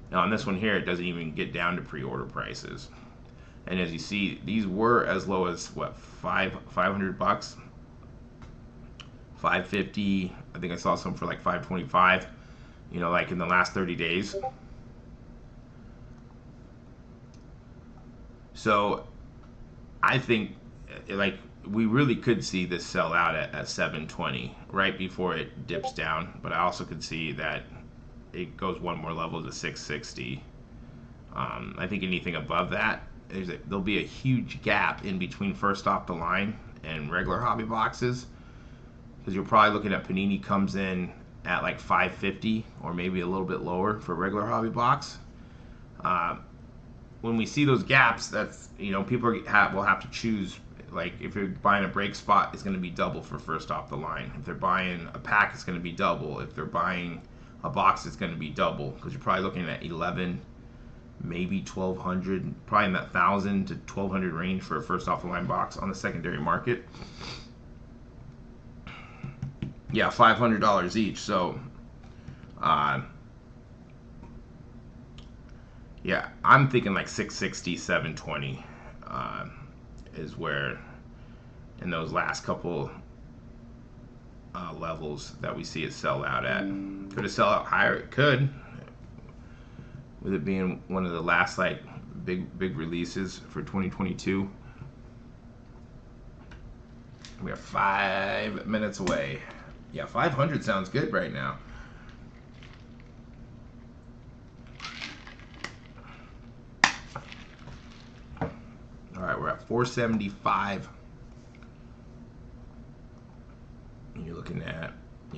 Now on this one here, it doesn't even get down to pre-order prices. And as you see, these were as low as what, $500, $550. I think I saw some for like $525. Like in the last 30 days. So I think like we really could see this sell out at 720 right before it dips down. But I also could see that it goes one more level to 660. I think anything above that, there'll be a huge gap in between first off the line and regular hobby boxes, because you're probably looking at Panini comes in at like 550 or maybe a little bit lower for regular hobby box. When we see those gaps, that's, people will have to choose. Like if you're buying a break spot, it's going to be double for first off the line. If they're buying a pack, it's going to be double. If they're buying a box, it's going to be double, because you're probably looking at 11 maybe 1,200, probably in that 1,000 to 1,200 range for a first off the line box on the secondary market. Yeah, $500 each. So, yeah, I'm thinking like 660, 720 is where in those last couple levels that we see it sell out at. Could it sell out higher? It could, with it being one of the last like big releases for 2022. We are 5 minutes away. Yeah, 500 sounds good right now. All right, we're at 475. And you're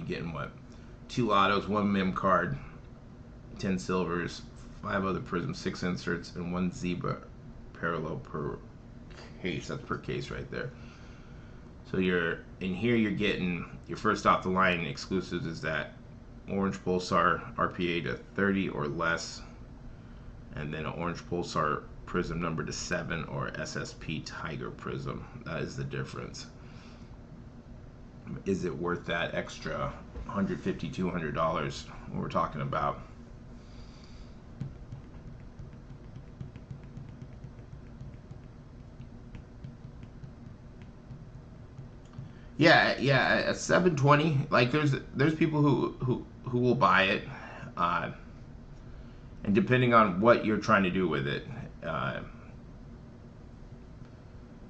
getting what? 2 autos, 1 mem card, 10 silvers, 5 other Prizm, 6 inserts, and 1 zebra parallel per case. That's per case right there. So you're in here. You're getting your first off the line exclusives is that orange pulsar RPA to 30 or less, and then an orange pulsar Prizm number to 7 or SSP Tiger Prizm. That is the difference. Is it worth that extra $150, $200 when we're talking about? Yeah, at 720, like there's people who will buy it, and depending on what you're trying to do with it, if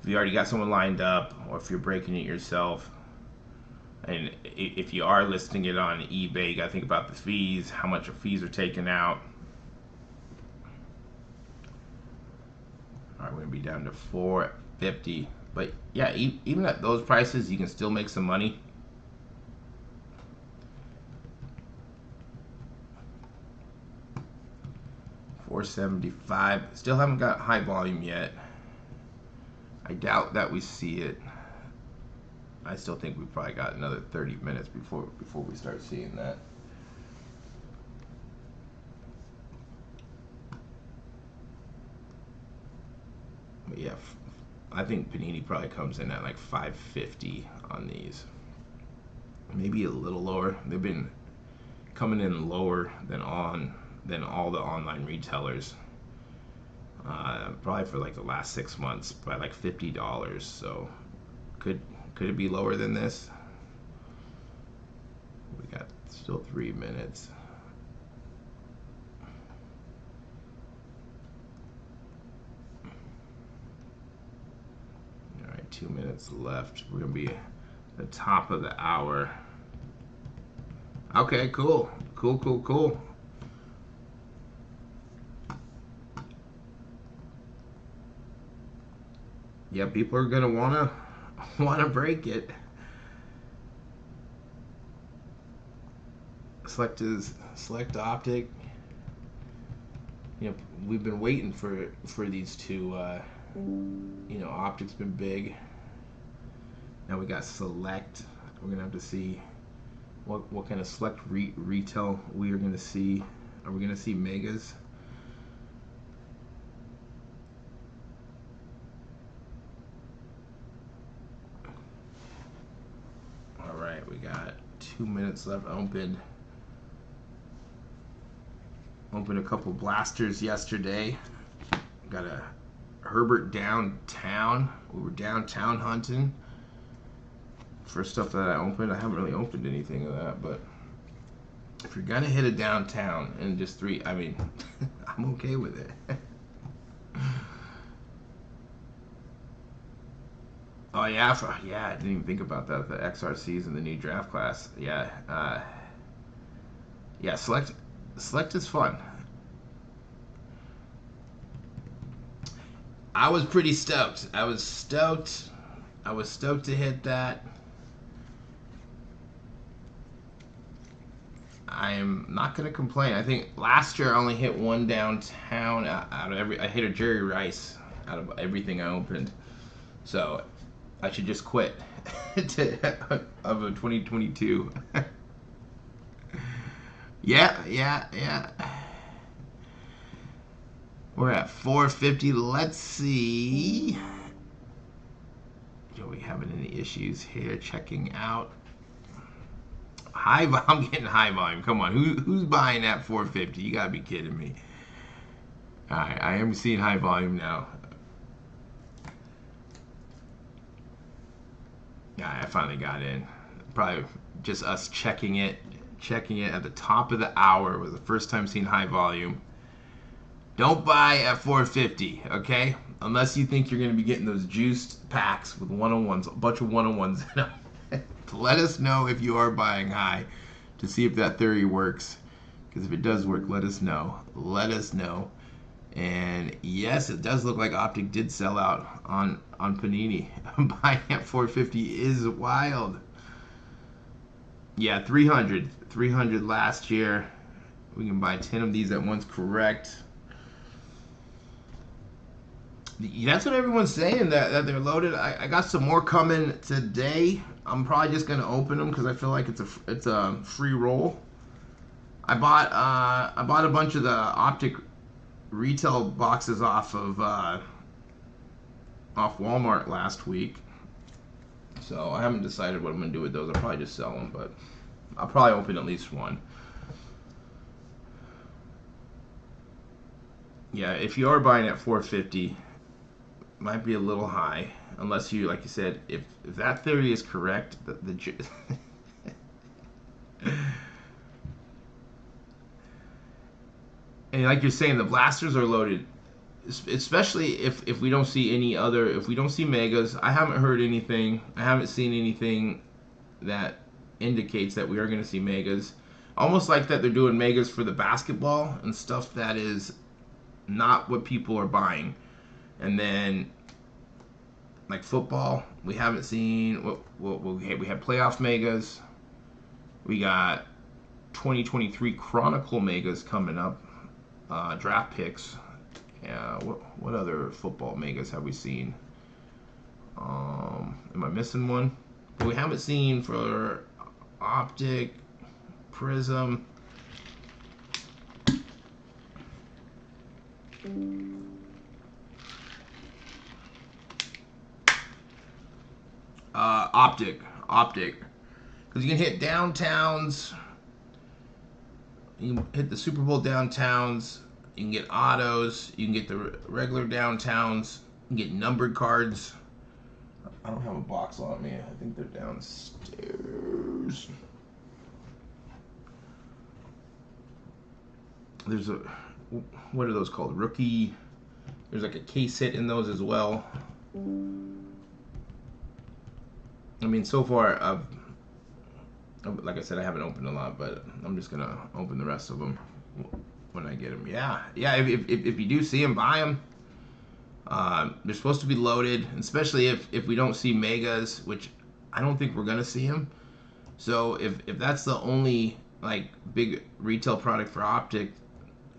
you already got someone lined up, or if you're breaking it yourself, and if you are listing it on eBay, you got to think about the fees, how much fees are taken out. All right, we're gonna be down to 450. But yeah, even at those prices, you can still make some money. $475. Still haven't got high volume yet. I doubt that we see it. I still think we probably got another 30 minutes before we start seeing that. But yeah, I think Panini probably comes in at like 550 on these. Maybe a little lower. They've been coming in lower than all the online retailers. Probably for like the last 6 months by like $50. So could it be lower than this? We got still 3 minutes. All right, 2 minutes left. We're gonna be at the top of the hour. Okay, cool. Yeah, people are gonna wanna break it. Select optic. You know, we've been waiting for these two. You know, optic's been big. Now we got select. We're gonna have to see what kind of select retail we are gonna see. Are we gonna see megas? All right, we got 2 minutes left. Opened a couple blasters yesterday. Got a Herbert downtown. We were downtown hunting for stuff that I opened. I haven't really opened anything of that, but if you're gonna hit a downtown and just 3, I mean, I'm okay with it. Oh yeah, I didn't even think about that. The XRCs in the new draft class. Yeah, yeah. Select is fun. I was pretty stoked. I was stoked to hit that. I'm not gonna complain. I think last year I only hit one downtown out of I hit a Jerry Rice out of everything I opened. So I should just quit of a 2022. Yeah. We're at 450. Let's see. Are we having any issues here? Checking out. I'm getting high volume. Come on, who's buying at 450? You gotta be kidding me. All right, I am seeing high volume now. Yeah, I finally got in. Probably just us checking it at the top of the hour. It was the first time seeing high volume. Don't buy at 450, okay? Unless you think you're going to be getting those juiced packs with one-on-ones, a bunch of one-on-ones in them. Let us know if you are buying high to see if that theory works. Because if it does work, let us know. Let us know. And yes, it does look like Optic did sell out on Panini. Buying at 450 is wild. Yeah, 300 last year. We can buy 10 of these at once, correct? That's what everyone's saying, that they're loaded. I got some more coming today. I'm probably just gonna open them because I feel like it's a free roll. I bought a bunch of the Optic retail boxes off Walmart last week, so I haven't decided what I'm gonna do with those. I'll probably just sell them, but I'll probably open at least one. Yeah, if you are buying at 450, might be a little high, unless you, like you said, if that theory is correct, and like you're saying, the blasters are loaded, especially if we don't see if we don't see megas. I haven't heard anything. I haven't seen anything that indicates that we are going to see megas. Almost like that they're doing megas for the basketball and stuff that is not what people are buying. And then, like football, we haven't seen. We have playoff megas. We got 2023 Chronicle megas coming up. Draft picks. What other football megas have we seen? Am I missing one? But we haven't seen for Optic, Prizm. Optic, because you can hit downtowns. You can hit the Super Bowl downtowns. You can get autos. You can get the regular downtowns. You can get numbered cards. I don't have a box on me. I think they're downstairs. There's what are those called? Rookie. There's like a case hit in those as well. I mean, so far, like I said, I haven't opened a lot, but I'm just gonna open the rest of them when I get them. Yeah. If you do see them, buy them. They're supposed to be loaded, especially if we don't see megas, which I don't think we're gonna see them. So if that's the only like big retail product for Optic,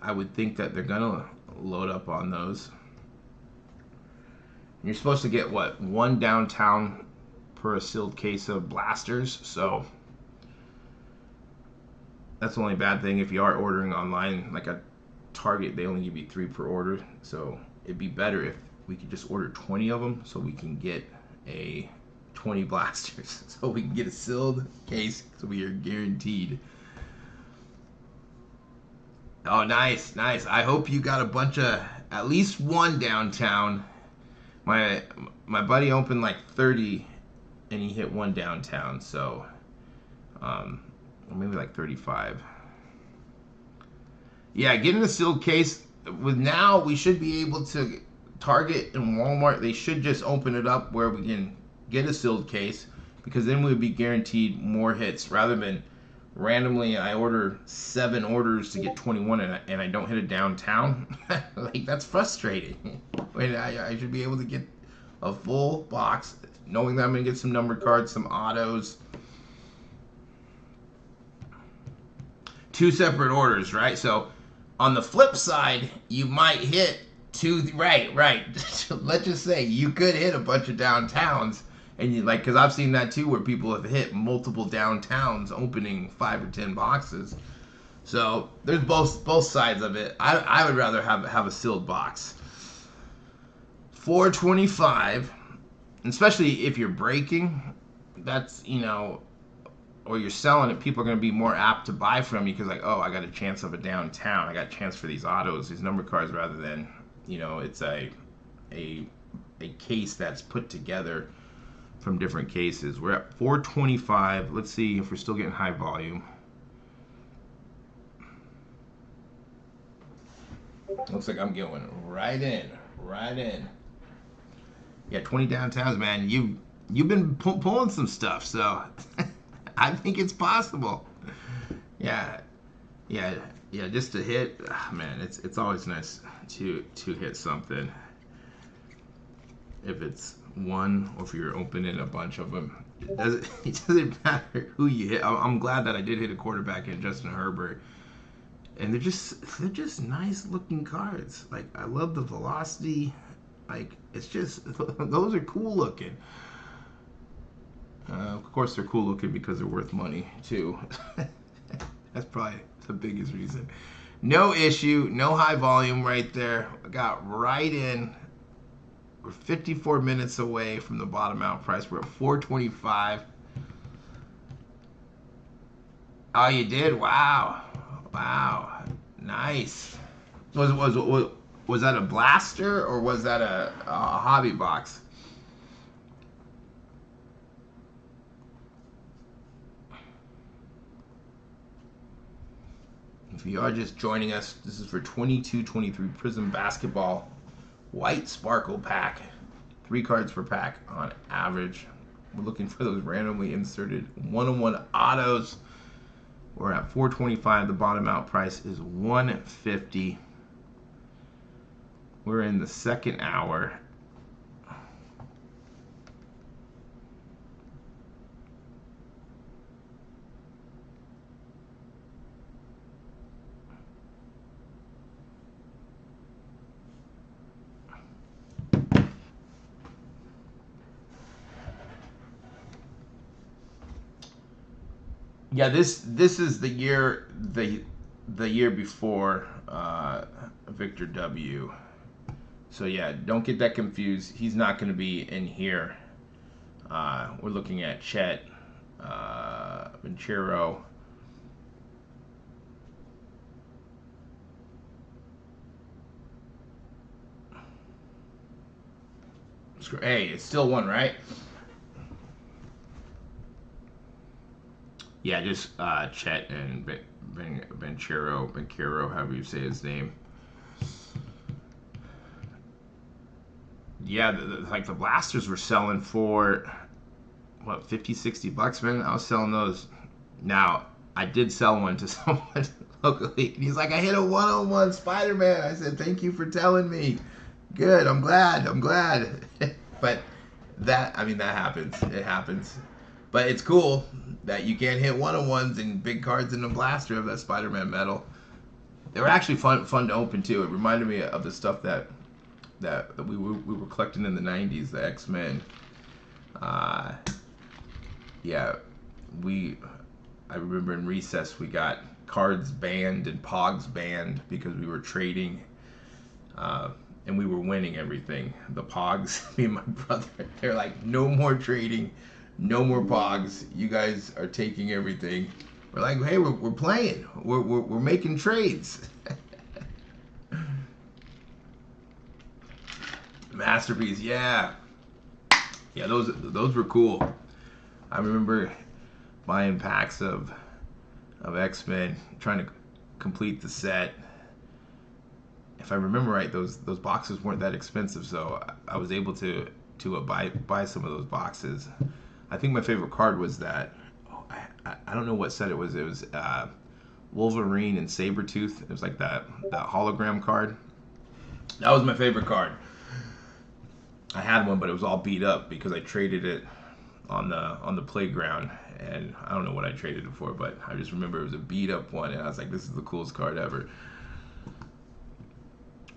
I would think that they're gonna load up on those. You're supposed to get what, one downtown per a sealed case of blasters, so that's the only bad thing. If you are ordering online, like a Target, they only give you 3 per order, so it'd be better if we could just order 20 of them so we can get 20 blasters, so we can get a sealed case, so we are guaranteed. Oh, nice. I hope you got a bunch of, at least one downtown. My buddy opened like 30 and he hit one downtown, so maybe like 35. Yeah, getting a sealed case with now, we should be able to, Target and Walmart, they should just open it up where we can get a sealed case, because then we'd be guaranteed more hits rather than randomly I order 7 orders to get 21 and I don't hit a downtown. Like, that's frustrating. When I should be able to get a full box knowing that I'm going to get some numbered cards, some autos. 2 separate orders, right? So on the flip side, you might hit 2, right. Let's just say you could hit a bunch of downtowns, and you, like, because I've seen that too, where people have hit multiple downtowns opening 5 or 10 boxes. So there's both sides of it. I would rather have a sealed box. $4.25, especially if you're breaking. That's, or you're selling it, people are going to be more apt to buy from you because, like, oh, I got a chance of a downtown. I got a chance for these autos, these number cards, rather than, it's a case that's put together from different cases. We're at 425. Let's see if we're still getting high volume. Looks like I'm going right in. Yeah, 20 downtowns, man. You've been pulling some stuff, so I think it's possible. Yeah. Just to hit, man. It's always nice to hit something. If it's one, or if you're opening a bunch of them, it doesn't matter who you hit. I'm glad that I did hit a quarterback in Justin Herbert, and they're just nice looking cards. Like, I love the velocity. Like, it's just, those are cool looking. Of course, they're cool looking because they're worth money too. That's probably the biggest reason. No issue, no high volume right there. I got right in. We're 54 minutes away from the bottom out price. We're at 425. Oh, you did? Wow. Nice. Was that a blaster, or was that a hobby box? If you are just joining us, this is for 22-23 Prizm Basketball White Sparkle pack. 3 cards per pack on average. We're looking for those randomly inserted one-on-one autos. We're at 425. The bottom out price is 150. We're in the second hour. Yeah, this is the year before Victor W. So yeah, don't get that confused. He's not going to be in here. We're looking at Chet, Venchero. Hey, it's still one, right? Yeah, just Chet and Venchero, however you say his name. Yeah, like the blasters were selling for what, 50, 60 bucks, man. I was selling those. Now, I did sell one to someone locally, and he's like, I hit a one-on-one Spider-Man. I said, thank you for telling me. Good, I'm glad. But that happens. It happens. But it's cool that you can't hit one-on-ones and big cards in the blaster of that Spider-Man metal. They were actually fun to open too. It reminded me of the stuff that we were collecting in the 90s, the X-Men. Yeah, I remember in recess we got cards banned and Pogs banned because we were trading, and we were winning everything. The Pogs, me and my brother, they're like, no more trading, no more Pogs. You guys are taking everything. We're like, hey, we're playing. We're making trades. Masterpiece, yeah. Yeah, those were cool. I remember buying packs of X-Men, trying to complete the set. If I remember right, those boxes weren't that expensive, so I was able to buy some of those boxes. I think my favorite card was that. I don't know what set it was. It was Wolverine and Sabretooth. It was like that hologram card. That was my favorite card. I had one, but it was all beat up because I traded it on the playground, and I don't know what I traded it for, but I just remember it was a beat up one, and I was like, this is the coolest card ever.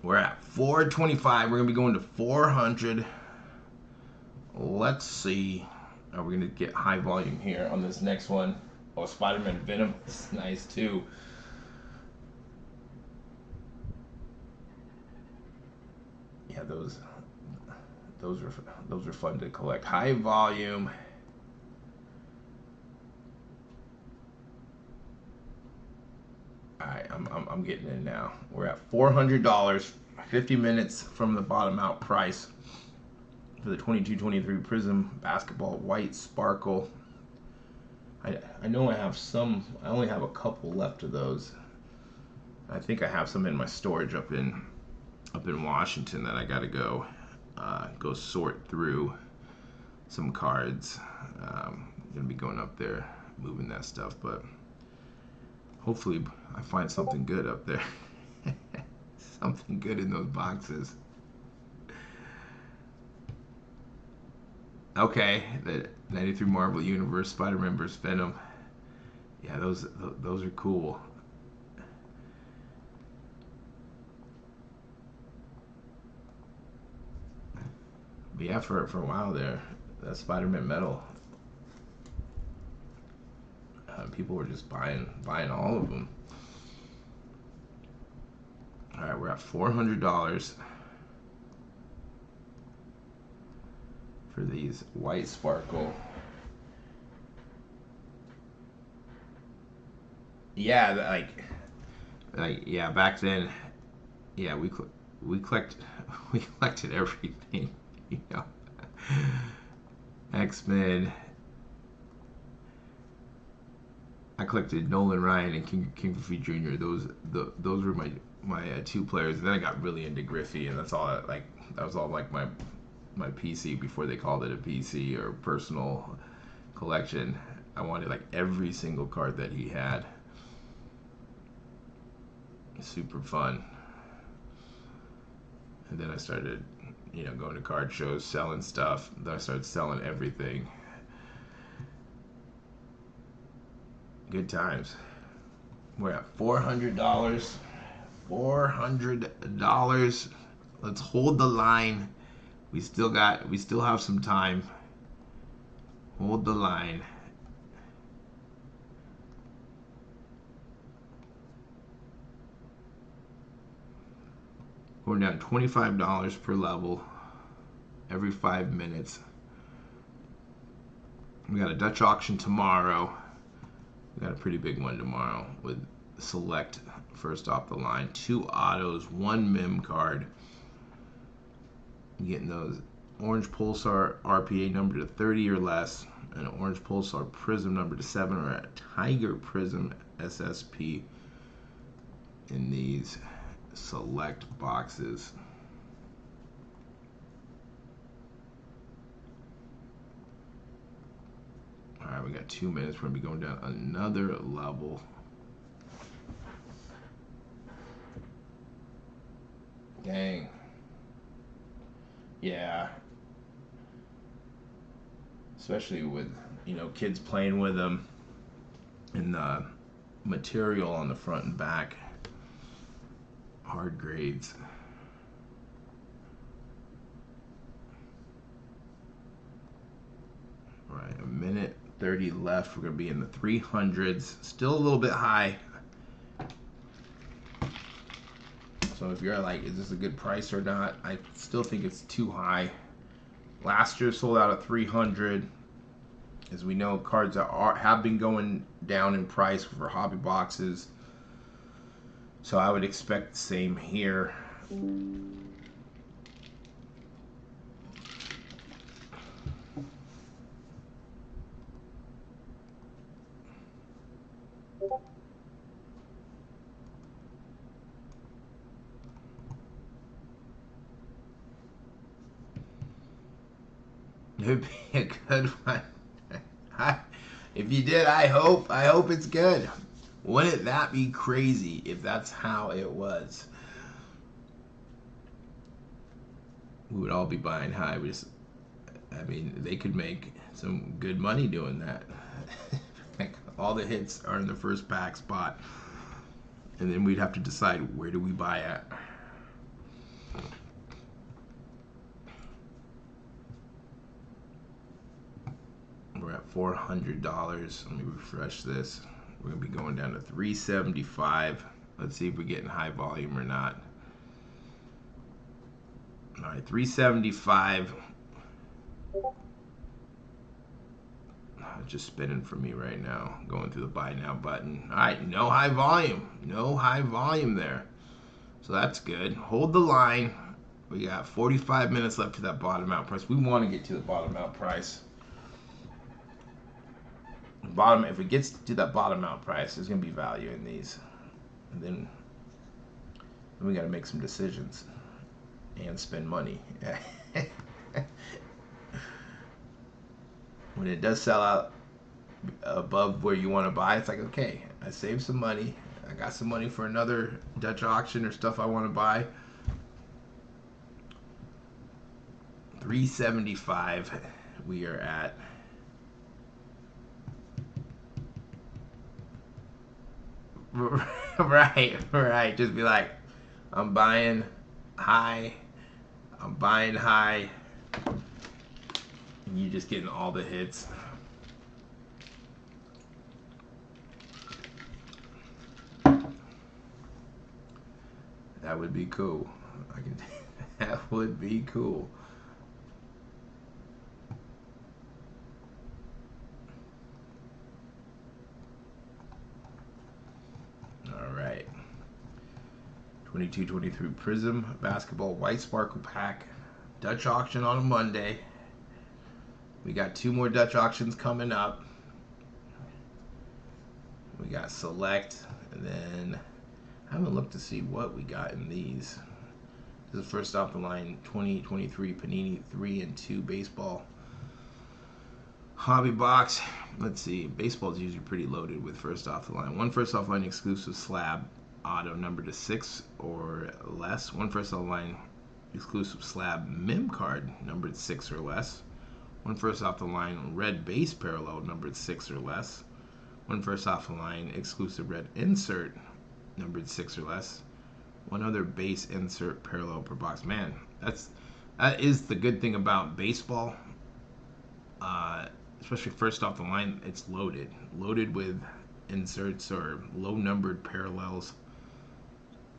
We're at 425. We're gonna be going to 400. Let's see. Are we gonna get high volume here on this next one? Oh, Spider-Man Venom is nice too. those are fun to collect. High volume. All right, I'm getting in now. We're at $400, 50 minutes from the bottom out price for the 22-23 Prizm Basketball White Sparkle. I know I have some. I only have a couple left of those. I think I have some in my storage up in Washington that I got to go sort through some cards. Gonna be going up there, moving that stuff, but hopefully I find something good up there. Something good in those boxes. Okay, the 93 Marvel Universe, Spider-Man vs. Venom. Yeah, those are cool. But yeah, for a while there, that Spider-Man metal, people were just buying all of them. All right, we're at $400 for these White Sparkle. Yeah, yeah, back then, yeah, we collected everything, you know. X-Men. I collected Nolan Ryan and King Griffey Jr. Those were my two players. And then I got really into Griffey, and that was all like my PC before they called it a PC or personal collection. I wanted like every single card that he had. Super fun. And then I started, going to card shows, selling stuff. Then I started selling everything. Good times. We're at $400. $400. Let's hold the line. We still have some time. Hold the line. Going down $25 per level every 5 minutes. We got a Dutch auction tomorrow. We got a pretty big one tomorrow with select first off the line. 2 autos, 1 mem card. Getting those orange Pulsar RPA number to 30 or less, and an orange Pulsar Prism number to 7, or a Tiger Prism SSP in these select boxes. All right, we got 2 minutes. We're gonna be going down another level. Dang. Yeah. Especially with, kids playing with them, and the material on the front and back. Hard grades. All right, a minute 30 left. We're going to be in the 300s. Still a little bit high. So if you're like, is this a good price or not? I still think it's too high. Last year sold out at 300. As we know, cards have been going down in price for hobby boxes. So I would expect the same here. It would be a good one. If you did, I hope it's good. Wouldn't that be crazy if that's how it was? We would all be buying high. They could make some good money doing that. All the hits are in the first pack spot, and then we'd have to decide, where do we buy at? We're at $400. Let me refresh this. We're gonna be going down to $375. Let's see if we're getting high volume or not. All right, 375. Just spinning for me right now. Going through the buy now button. All right, no high volume. No high volume there. So that's good. Hold the line. We got 45 minutes left to that bottom out price. We want to get to the bottom out price. Bottom. If it gets to that bottom out price, there's going to be value in these. And then we got to make some decisions and spend money. When it does sell out above where you want to buy, it's like, okay, I saved some money. I got some money for another Dutch auction or stuff I want to buy. 375 we are at. Right. Just be like, I'm buying high. I'm buying high. And you just getting all the hits. That would be cool. That would be cool. All right. 22-23 Prizm Basketball White Sparkle pack. Dutch auction on a Monday. We got 2 more Dutch auctions coming up. We got Select, and then I haven't looked to see what we got in these. This is first off the line 2023 Panini 3 and 2 baseball hobby box. Let's see. Baseball is usually pretty loaded with first off the line. 1 first off the line exclusive slab auto numbered to 6 or less. 1 first off the line exclusive slab mem card numbered 6 or less. 1 first off the line red base parallel numbered 6 or less. 1 first off the line exclusive red insert numbered 6 or less. 1 other base insert parallel per box. Man, that is the good thing about baseball. Especially first off the line, it's loaded with inserts or low numbered parallels.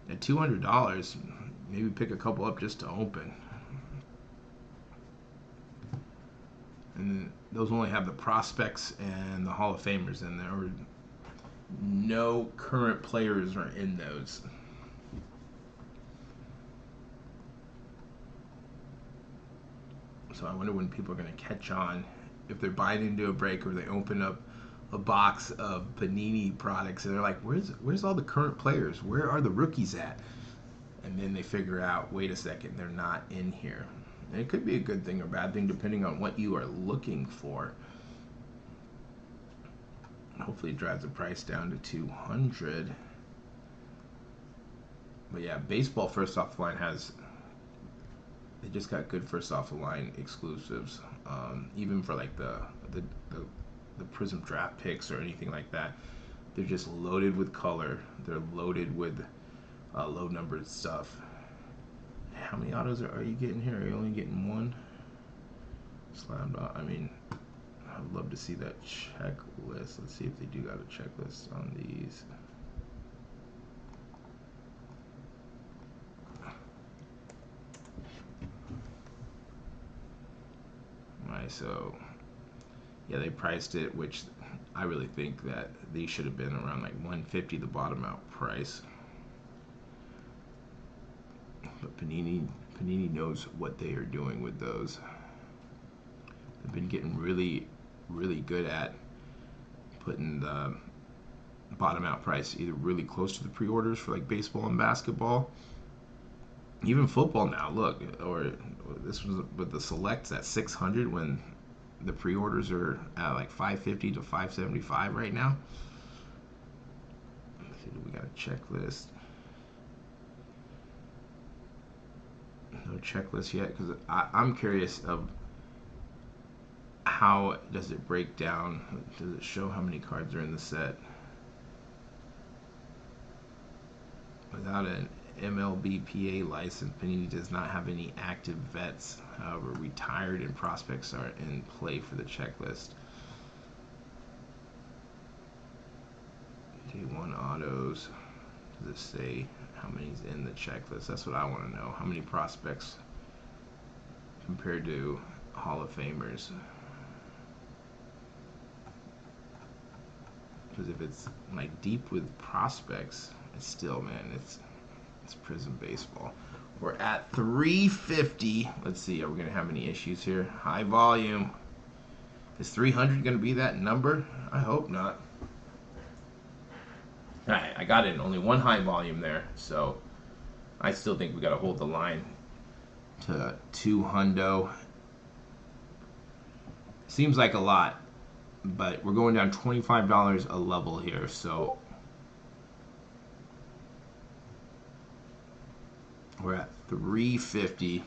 At $200, maybe pick a couple up just to open. And those only have the prospects and the Hall of Famers in there. Or no current players are in those. So I wonder when people are going to catch on, if they're buying into a break or they open up a box of Panini products and they're like, where's all the current players? Where are the rookies at? And then they figure out, wait a second, they're not in here. And it could be a good thing or bad thing depending on what you are looking for. Hopefully it drives the price down to 200. But yeah, baseball first off the line they just got good first off the line exclusives. Even for like the Prizm draft picks or anything like that, they're just loaded with color. They're loaded with low numbered stuff. How many autos are you getting here? Are you only getting 1? Slammed on. I mean, I'd love to see that checklist. Let's see if they do got a checklist on these. Alright, so yeah, they priced it, which I really think that these should have been around like $150, the bottom out price. But Panini knows what they are doing with those. They've been getting really good at putting the bottom out price either really close to the pre-orders for like baseball and basketball. Even football now, look, or this was with the selects at 600 when the pre-orders are at like 550 to 575 right now. Let's see, we got a checklist. No checklist yet, because I'm curious of how does it break down. Does it show how many cards are in the set? Without an MLBPA license, Panini does not have any active vets. However, retired and prospects are in play for the checklist. Day 1 autos. Does it say how many's in the checklist? That's what I want to know. How many prospects compared to Hall of Famers. Because if it's like deep with prospects, it's still, man, it's Prizm Baseball. We're at 350. Let's see, are we going to have any issues here? High volume. Is 300 going to be that number? I hope not. Alright, I got it. Only one high volume there, so I still think we got to hold the line to 200. Seems like a lot, but we're going down $25 a level here, so we're at 350.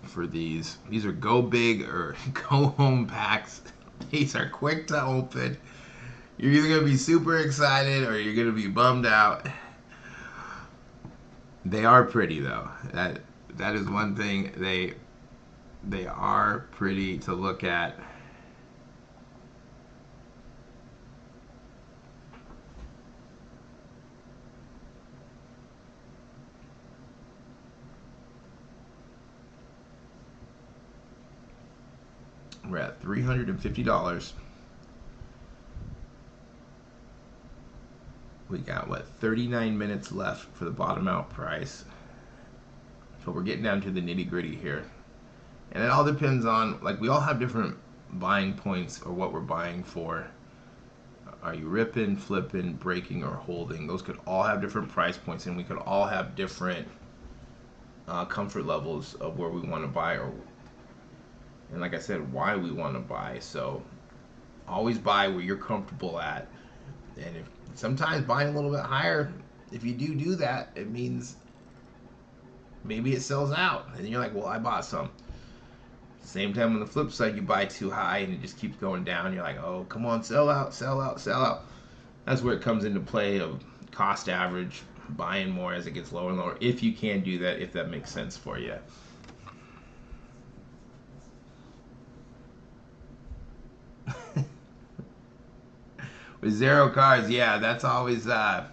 For these are go big or go home packs. These are quick to open. You're either gonna be super excited or you're gonna be bummed out. They are pretty though. That is one thing. They are pretty to look at. We're at $350. We got, what, 39 minutes left for the bottom out price. So we're getting down to the nitty gritty here. And it all depends on, like, we all have different buying points or what we're buying for. Are you ripping, flipping, breaking, or holding? Those could all have different price points, and we could all have different comfort levels of where we want to buy, and like I said, why we want to buy. So always buy where you're comfortable at. And if sometimes buying a little bit higher, if you do that, it means maybe it sells out, and you're like, well, I bought some. Same time on the flip side, you buy too high and it just keeps going down. You're like, oh, come on, sell out, sell out, sell out. That's where it comes into play of cost average, buying more as it gets lower and lower, if you can do that, if that makes sense for you. With 0 cards, yeah, that's always tough.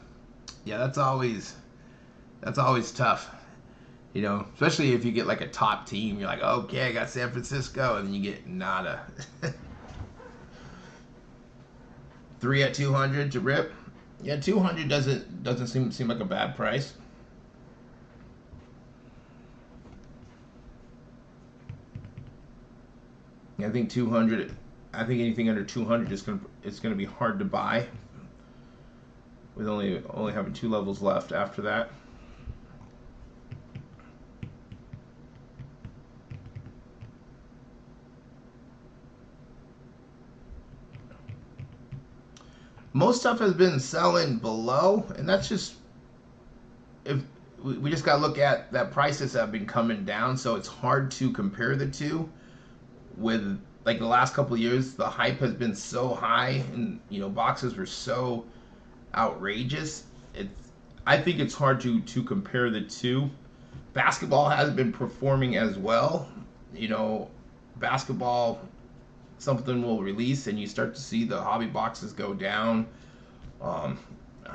You know, especially if you get like a top team, you're like, okay, I got San Francisco, and then you get nada. 3 at 200 to rip. Yeah, 200 doesn't seem like a bad price. I think 200. I think anything under 200 it's gonna be hard to buy. With only having 2 levels left after that. Most stuff has been selling below, and that's just, if we just gotta look at that prices have been coming down, so it's hard to compare the two. With like the last couple of years, the hype has been so high, and you know, boxes were so outrageous. I think it's hard to compare the two. Basketball has been performing as well. You know, basketball, something will release and you start to see the hobby boxes go down. I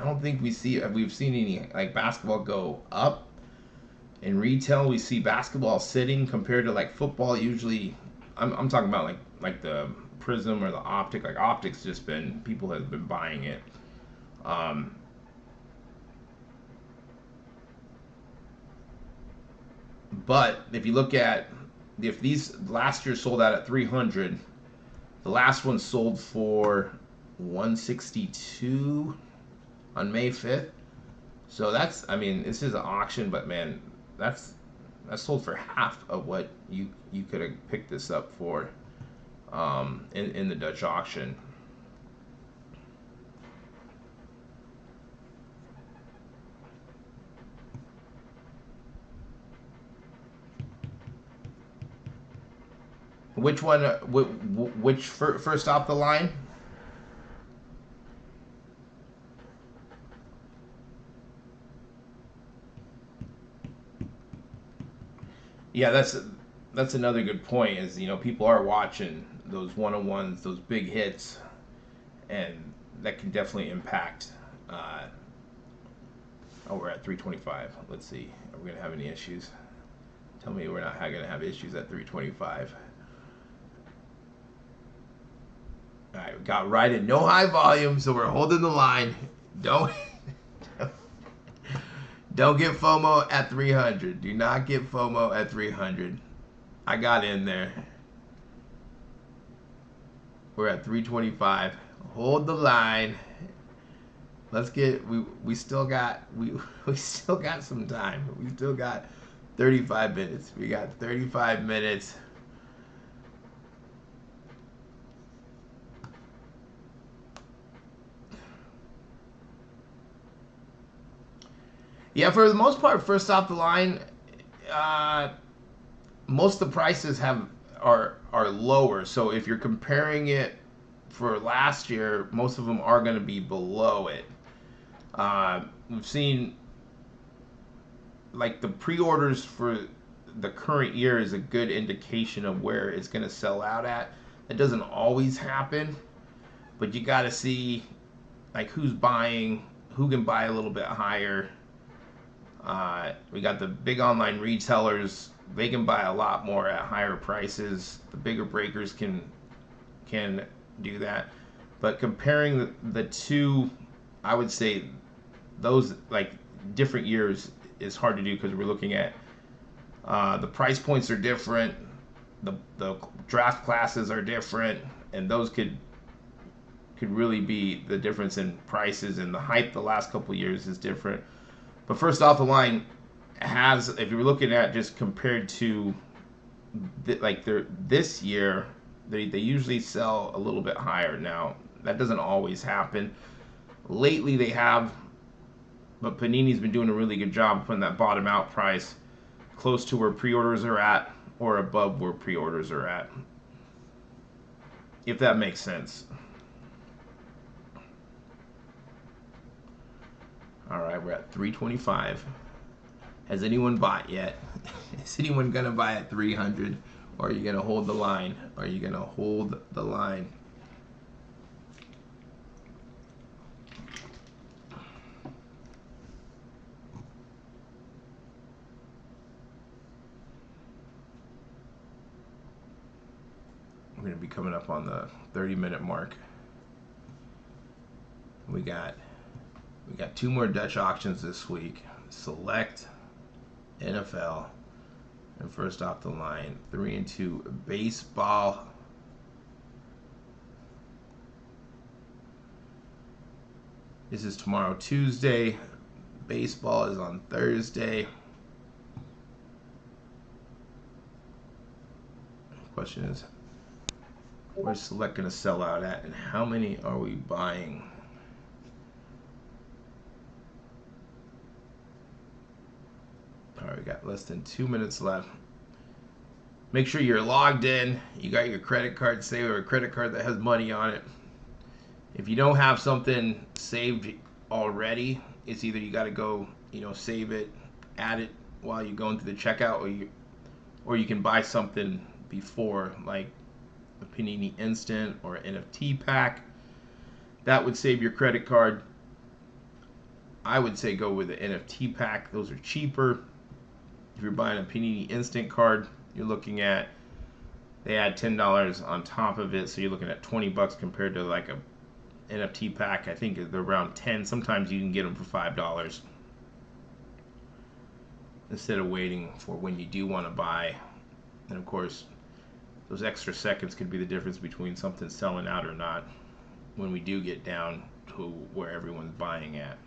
don't think we've seen any like basketball go up. In retail, we see basketball sitting compared to like football. Usually, I'm talking about like the Prizm or the Optic. Like Optic's just been, people have been buying it. But if you look at, if these last year sold out at 300, the last one sold for 162 on May 5th. So that's, I mean, this is an auction, but man, that's sold for half of what you could have picked this up for in the Dutch auction. Which one? Which first off the line? Yeah, that's another good point. Is, you know, people are watching those one-on-ones, those big hits, and that can definitely impact Oh, we're at 325. Let's see. Are we going to have any issues? Tell me we're not going to have issues at 325. All right, we got right in. No high volume, so we're holding the line. Don't don't get FOMO at 300. Do not get FOMO at 300. I got in there. We're at 325. Hold the line. Let's get we still got we still got some time. We still got 35 minutes. We got 35 minutes. Yeah, for the most part, first off the line, most of the prices are lower. So if you're comparing it for last year, most of them are going to be below it. We've seen like the pre-orders for the current year is a good indication of where it's going to sell out at. That doesn't always happen, but you got to see like who's buying, who can buy a little bit higher. We got the big online retailers. They can buy a lot more at higher prices. The bigger breakers can do that. But comparing the two, I would say those like different years is hard to do because we're looking at the price points are different, the draft classes are different, and those could really be the difference in prices, and the hype the last couple of years is different. But first off the line has, if you're looking at just compared to this year, they usually sell a little bit higher. Now that doesn't always happen. Lately they have, but Panini's been doing a really good job putting that bottom out price close to where pre-orders are at or above where pre-orders are at, if that makes sense. All right, we're at 325. Has anyone bought yet? Is anyone gonna buy at 300, or are you gonna hold the line? Are you gonna hold the line? We're gonna be coming up on the 30-minute mark. We got two more Dutch auctions this week. Select, NFL, and first off the line, 3 and 2 baseball. This is tomorrow, Tuesday. Baseball is on Thursday. Question is, where's Select going to sell out at, and how many are we buying? All right, we got less than 2 minutes left. Make sure you're logged in. You got your credit card saved, or a credit card that has money on it. If you don't have something saved already, it's either you got to go, save it, add it while you're going through the checkout, or you can buy something before, like a Panini Instant or an NFT pack. That would save your credit card. I would say go with the NFT pack. Those are cheaper. If you're buying a Panini Instant card, you're looking at, they add $10 on top of it, so you're looking at $20 compared to like a NFT pack. I think they're around 10. Sometimes you can get them for $5 instead of waiting for when you do want to buy. And of course, those extra seconds could be the difference between something selling out or not when we do get down to where everyone's buying at.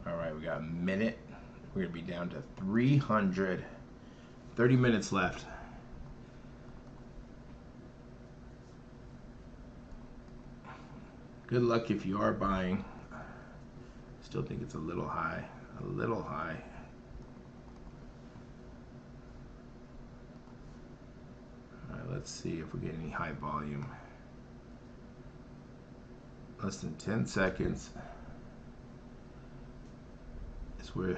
All right, we got a minute. We're going to be down to 300. 30 minutes left. Good luck if you are buying. Still think it's a little high. A little high. All right, let's see if we get any high volume. Less than 10 seconds. It's where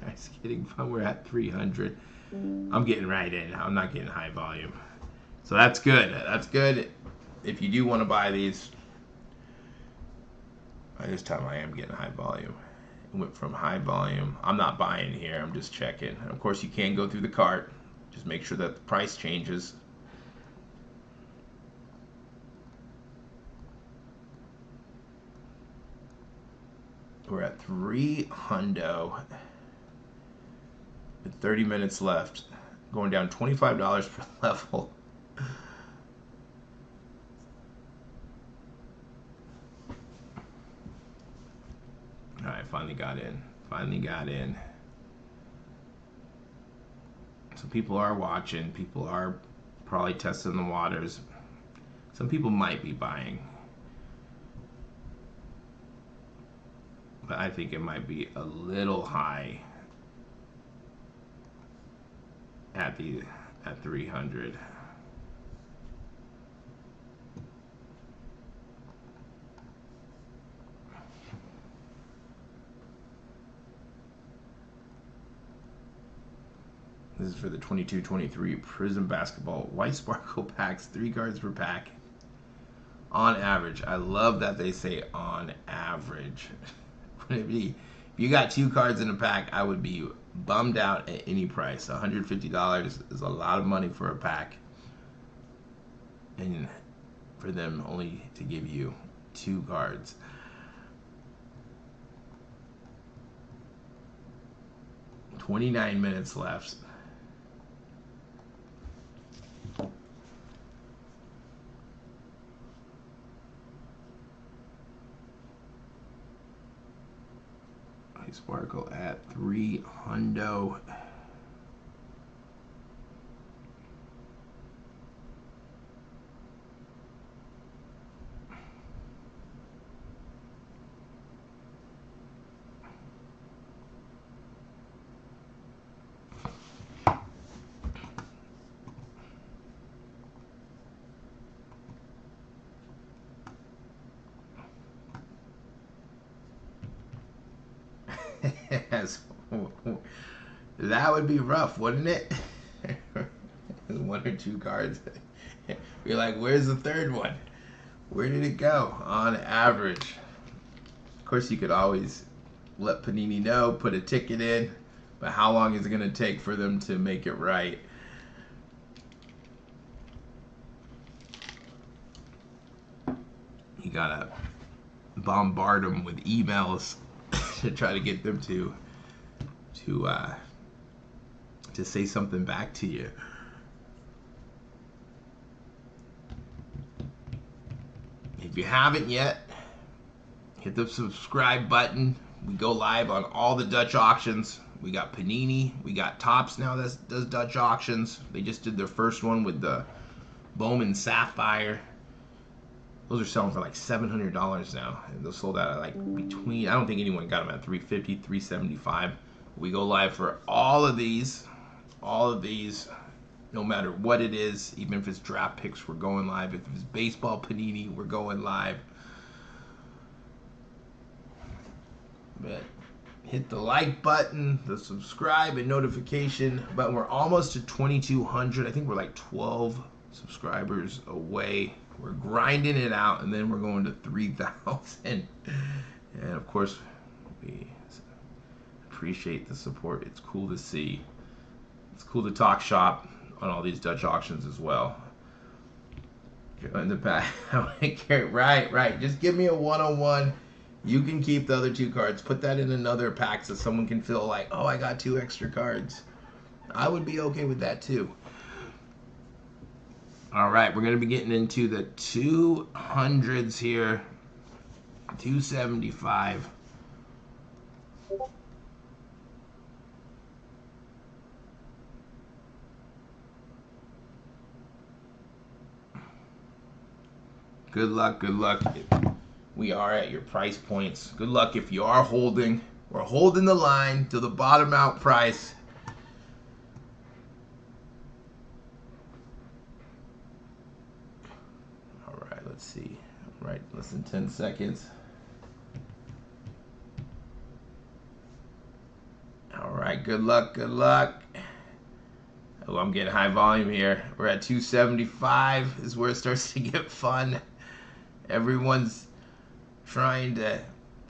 It's getting fun. We're at 300. I'm getting right in. I'm not getting high volume. So that's good. That's good. If you do want to buy these, this time I am getting high volume. It went from high volume. I'm not buying here. I'm just checking. And of course, you can go through the cart. Just make sure that the price changes. We're at 300 with 30 minutes left. Going down $25 per level. Alright, finally got in. Finally got in. So people are watching. People are probably testing the waters. Some people might be buying. But I think it might be a little high at 300. This is for the 22-23 Prizm Basketball White Sparkle packs, 3 cards per pack. On average. I love that they say on average. If you got 2 cards in a pack, I would be bummed out at any price. $150 is a lot of money for a pack. And for them only to give you 2 cards. $29 minutes left. Sparkle at 300. That would be rough, wouldn't it? 1 or 2 cards. You're like, where's the third one? Where did it go? On average. Of course, you could always let Panini know, put a ticket in, but how long is it going to take for them to make it right? You gotta bombard them with emails to try to get them to say something back to you. If you haven't yet, hit the subscribe button. We go live on all the Dutch auctions. We got Panini. We got Topps now that does Dutch auctions. They just did their first one with the Bowman Sapphire. Those are selling for like $700 now. And those sold out at like between, I don't think anyone got them at $350, $375. We go live for all of these, no matter what it is. Even if it's draft picks, we're going live. If it's baseball Panini, we're going live. But hit the like button, the subscribe and notification button. We're almost to 2,200. I think we're like 12 subscribers away. We're grinding it out, and then we're going to 3,000. And of course, we appreciate the support. It's cool to see. It's cool to talk shop on all these Dutch auctions as well. In the back, right. Just give me a 1-on-1. You can keep the other 2 cards. Put that in another pack so someone can feel like, oh, I got 2 extra cards. I would be okay with that too. All right, we're going to be getting into the 200s here. 275. Good luck, good luck. We are at your price points. Good luck if you are holding. We're holding the line to the bottom out price. All right, let's see. All right, less than 10 seconds. All good luck, good luck. Oh, I'm getting high volume here. We're at 275 is where it starts to get fun. Everyone's trying to,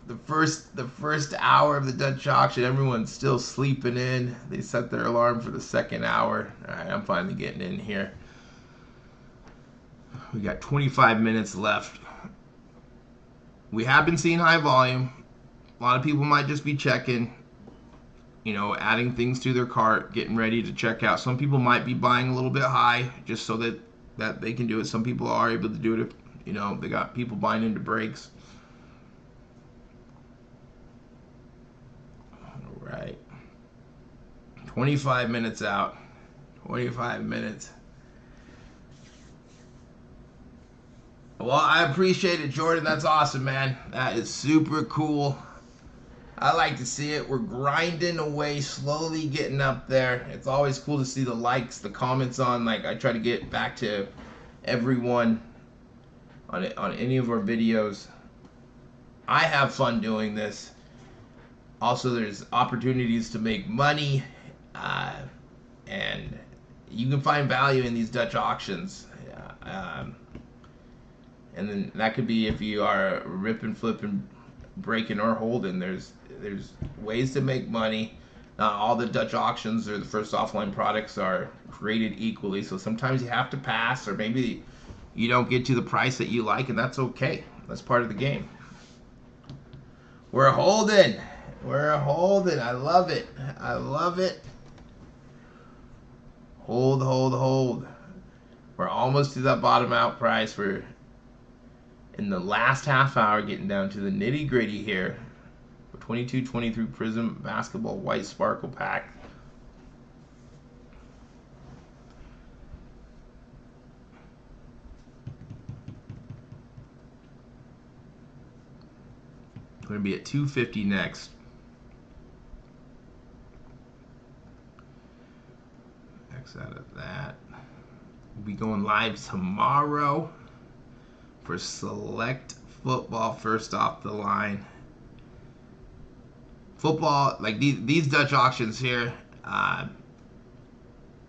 the first hour of the Dutch auction, everyone's still sleeping in. They set their alarm for the second hour. All right, I'm finally getting in here. We got 25 minutes left. We have been seeing high volume. A lot of people might just be checking, you know, adding things to their cart, getting ready to check out. Some people might be buying a little bit high just so that they can do it. Some people are able to do it if, you know, they got people buying into breaks. All right. 25 minutes out. 25 minutes. Well, I appreciate it, Jordan. That's awesome, man. That is super cool. I like to see it. We're grinding away, slowly getting up there. It's always cool to see the likes, the comments on. Like, I try to get back to everyone on any of our videos. I have fun doing this. Also, there's opportunities to make money, and you can find value in these Dutch auctions. And then that could be if you are ripping, flipping, breaking, or holding. There's ways to make money. Not all the Dutch auctions or the first offline products are created equally. So sometimes you have to pass, or maybe you don't get to the price that you like, and that's okay. That's part of the game. We're holding. We're holding. I love it. I love it. Hold, hold, hold. We're almost to that bottom out price. We're in the last half hour, getting down to the nitty gritty here. 22-23 Prizm Basketball White Sparkle pack. Going to be at 250 next. X out of that. We'll be going live tomorrow for select football first off the line. Football, like these Dutch auctions here,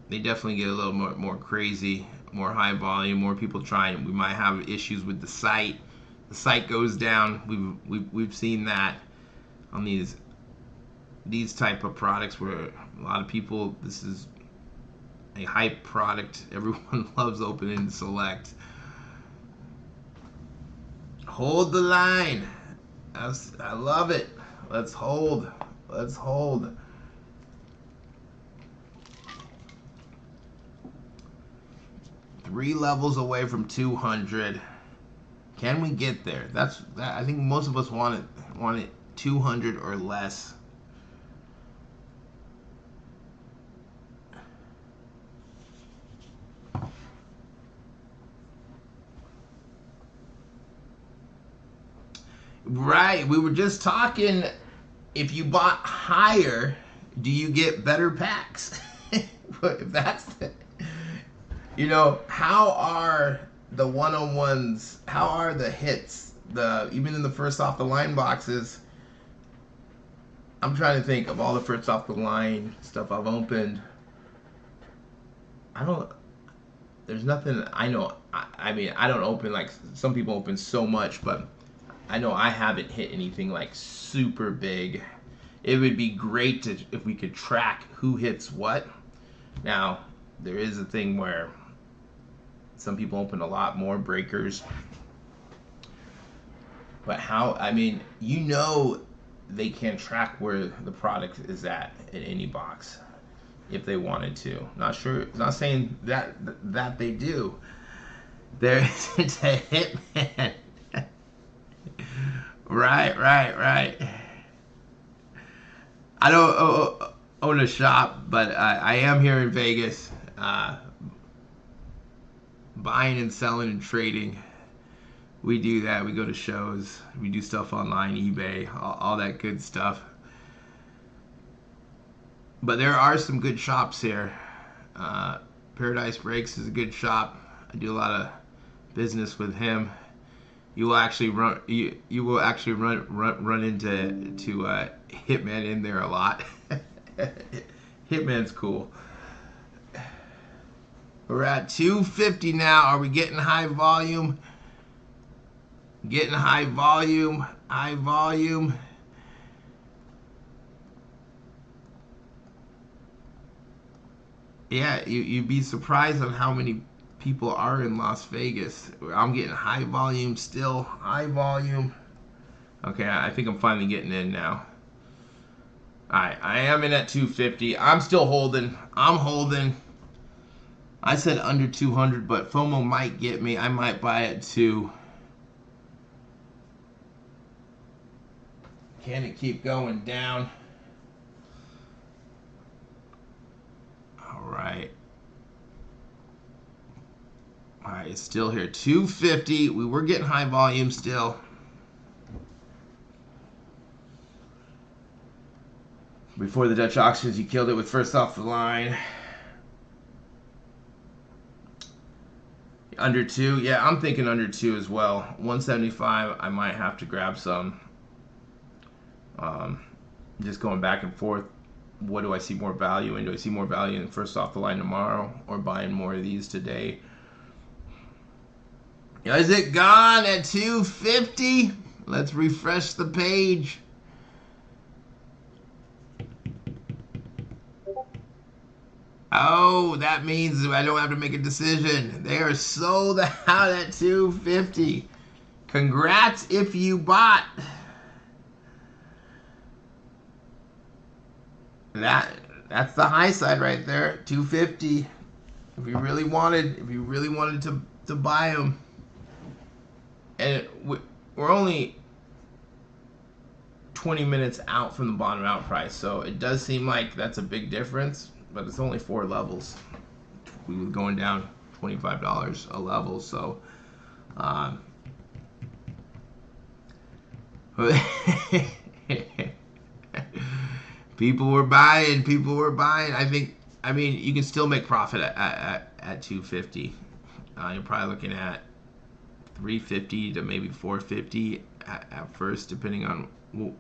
they definitely get a little more crazy, more high volume, more people trying. We might have issues with the site. The site goes down. We've seen that on these type of products where a lot of people, this is a hype product. Everyone loves opening select. Hold the line. I love it. Let's hold. Let's hold. Three levels away from 200. Can we get there? I think most of us want it 200 or less. Right, we were just talking, if you bought higher, do you get better packs? If that's the, you know, how are the one-on-ones, how are the hits, even in the first off the line boxes? I'm trying to think of all the first off the line stuff I've opened. There's nothing, I know, I mean, I don't open, like some people open so much, but I know I haven't hit anything like super big. It would be great if we could track who hits what. Now, there is a thing where some people open a lot more breakers. But how, I mean, you know they can track where the product is at in any box if they wanted to. Not sure, not saying that they do. There isn't a hitman. Right. I don't own a shop, but I am here in Vegas, buying and selling and trading. We do that. We go to shows. We do stuff online, eBay, all that good stuff. But there are some good shops here. Paradise Breaks is a good shop. I do a lot of business with him. You will actually run into hitman in there a lot. Hitman's cool. We're at 250 now. Are we getting high volume? Getting high volume. High volume. Yeah, you'd be surprised on how many people are in Las Vegas. I'm getting high volume still. High volume. Okay, I think I'm finally getting in now. Alright, I am in at 250. I'm still holding. I'm holding. I said under 200, but FOMO might get me. I might buy it too. Can it keep going down? Alright. Alright, it's still here. 250. We were getting high volume still. Before the Dutch auctions, you killed it with first off the line. Under 2. Yeah, I'm thinking under 2 as well. 175, I might have to grab some. Just going back and forth. What do I see more value in? Do I see more value in first off the line tomorrow or buying more of these today? Is it gone at 250? Let's refresh the page. Oh, that means I don't have to make a decision. They are sold out at 250. Congrats if you bought. That's the high side right there, 250. If you really wanted, to buy them, and we're only 20 minutes out from the bottom out price, so it does seem like that's a big difference, but it's only 4 levels. We were going down $25 a level, so people were buying. I mean, you can still make profit at 250. You're probably looking at 350 to maybe 450 at first, depending on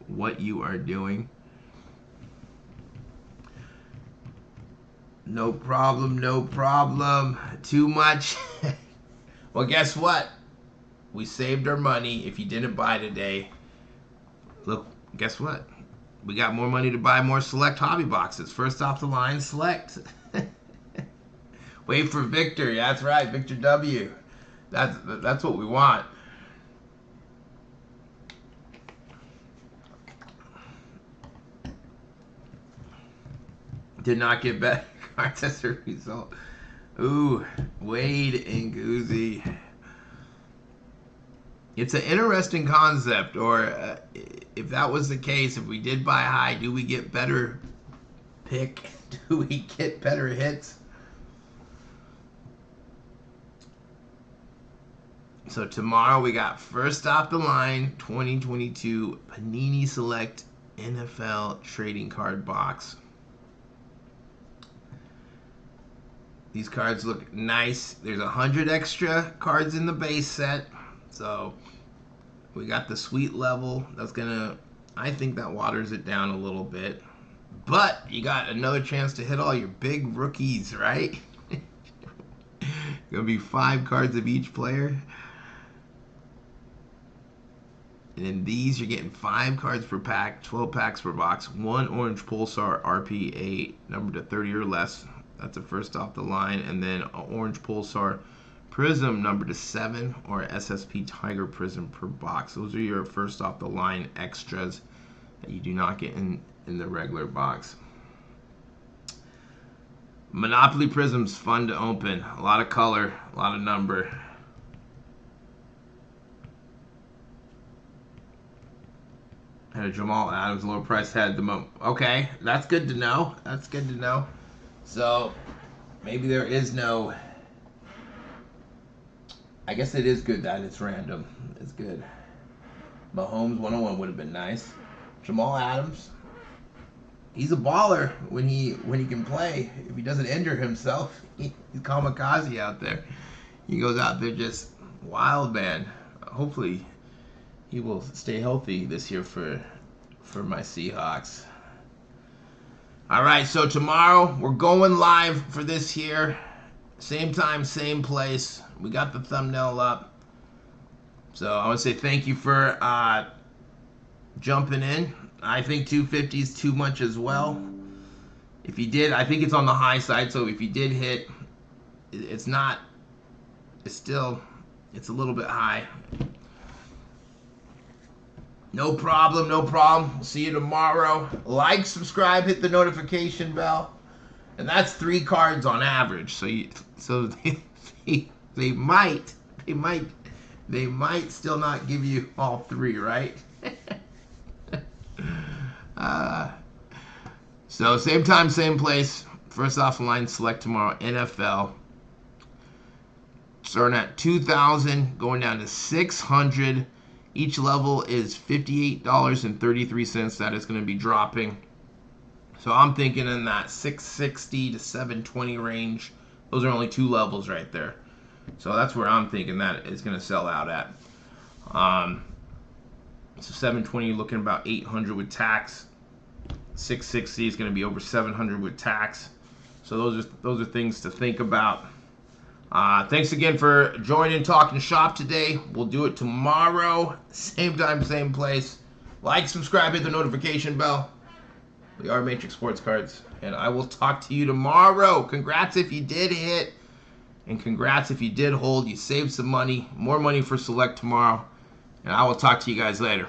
what you are doing. No problem, no problem. Too much. Well, guess what? We saved our money. If you didn't buy today, look, guess what? We got more money to buy more select hobby boxes. First off the line, select. Wait for Victor. Yeah, that's right, Victor W. That's what we want. Did not get better cards as a result. Ooh, Wade and Guzzi. It's an interesting concept, or if that was the case, if we did buy high, do we get better pick? Do we get better hits? So tomorrow we got first off the line 2022 Panini Select NFL Trading Card Box. These cards look nice. There's 100 extra cards in the base set. So we got the sweet level. That's gonna, I think that waters it down a little bit. But you got another chance to hit all your big rookies, right? Gonna be 5 cards of each player. And in these, you're getting 5 cards per pack, 12 packs per box, 1 orange Pulsar RPA, numbered to 30 or less. That's a first off the line. And then an orange Pulsar Prizm, numbered to 7, or SSP Tiger Prizm per box. Those are your first off the line extras that you do not get in the regular box. Monopoly Prizm's fun to open. A lot of color, a lot of number. And a Jamal Adams lower price had the most. Okay, that's good to know. That's good to know. So maybe there is no. I guess it is good that it's random. It's good. Mahomes 101 would have been nice. Jamal Adams. He's a baller when he can play. If he doesn't injure himself, he's kamikaze out there. He goes out there just wild, man. Hopefully he will stay healthy this year for my Seahawks. All right, so tomorrow we're going live for this here. Same time, same place. We got the thumbnail up. So I want to say thank you for jumping in. I think 250 is too much as well. If you did, I think it's on the high side. So if you did hit, it's not. It's still, it's a little bit high. No problem, no problem. We'll see you tomorrow. Like, subscribe, hit the notification bell, and that's 3 cards on average. So they might still not give you all 3, right? So same time, same place. First off the line, select tomorrow, NFL. Starting at 2,000, going down to 600. Each level is $58.33. That is going to be dropping. So I'm thinking in that 660 to 720 range. Those are only 2 levels right there. So that's where I'm thinking that is going to sell out at. So 720, looking about 800 with tax. 660 is going to be over 700 with tax. So those are things to think about. Thanks again for joining Talking Shop today. We'll do it tomorrow, same time, same place. Like, subscribe, hit the notification bell. We are Matrix Sports Cards, and I will talk to you tomorrow. Congrats if you did hit, and congrats if you did hold. You saved some money, more money for Select tomorrow, and I will talk to you guys later.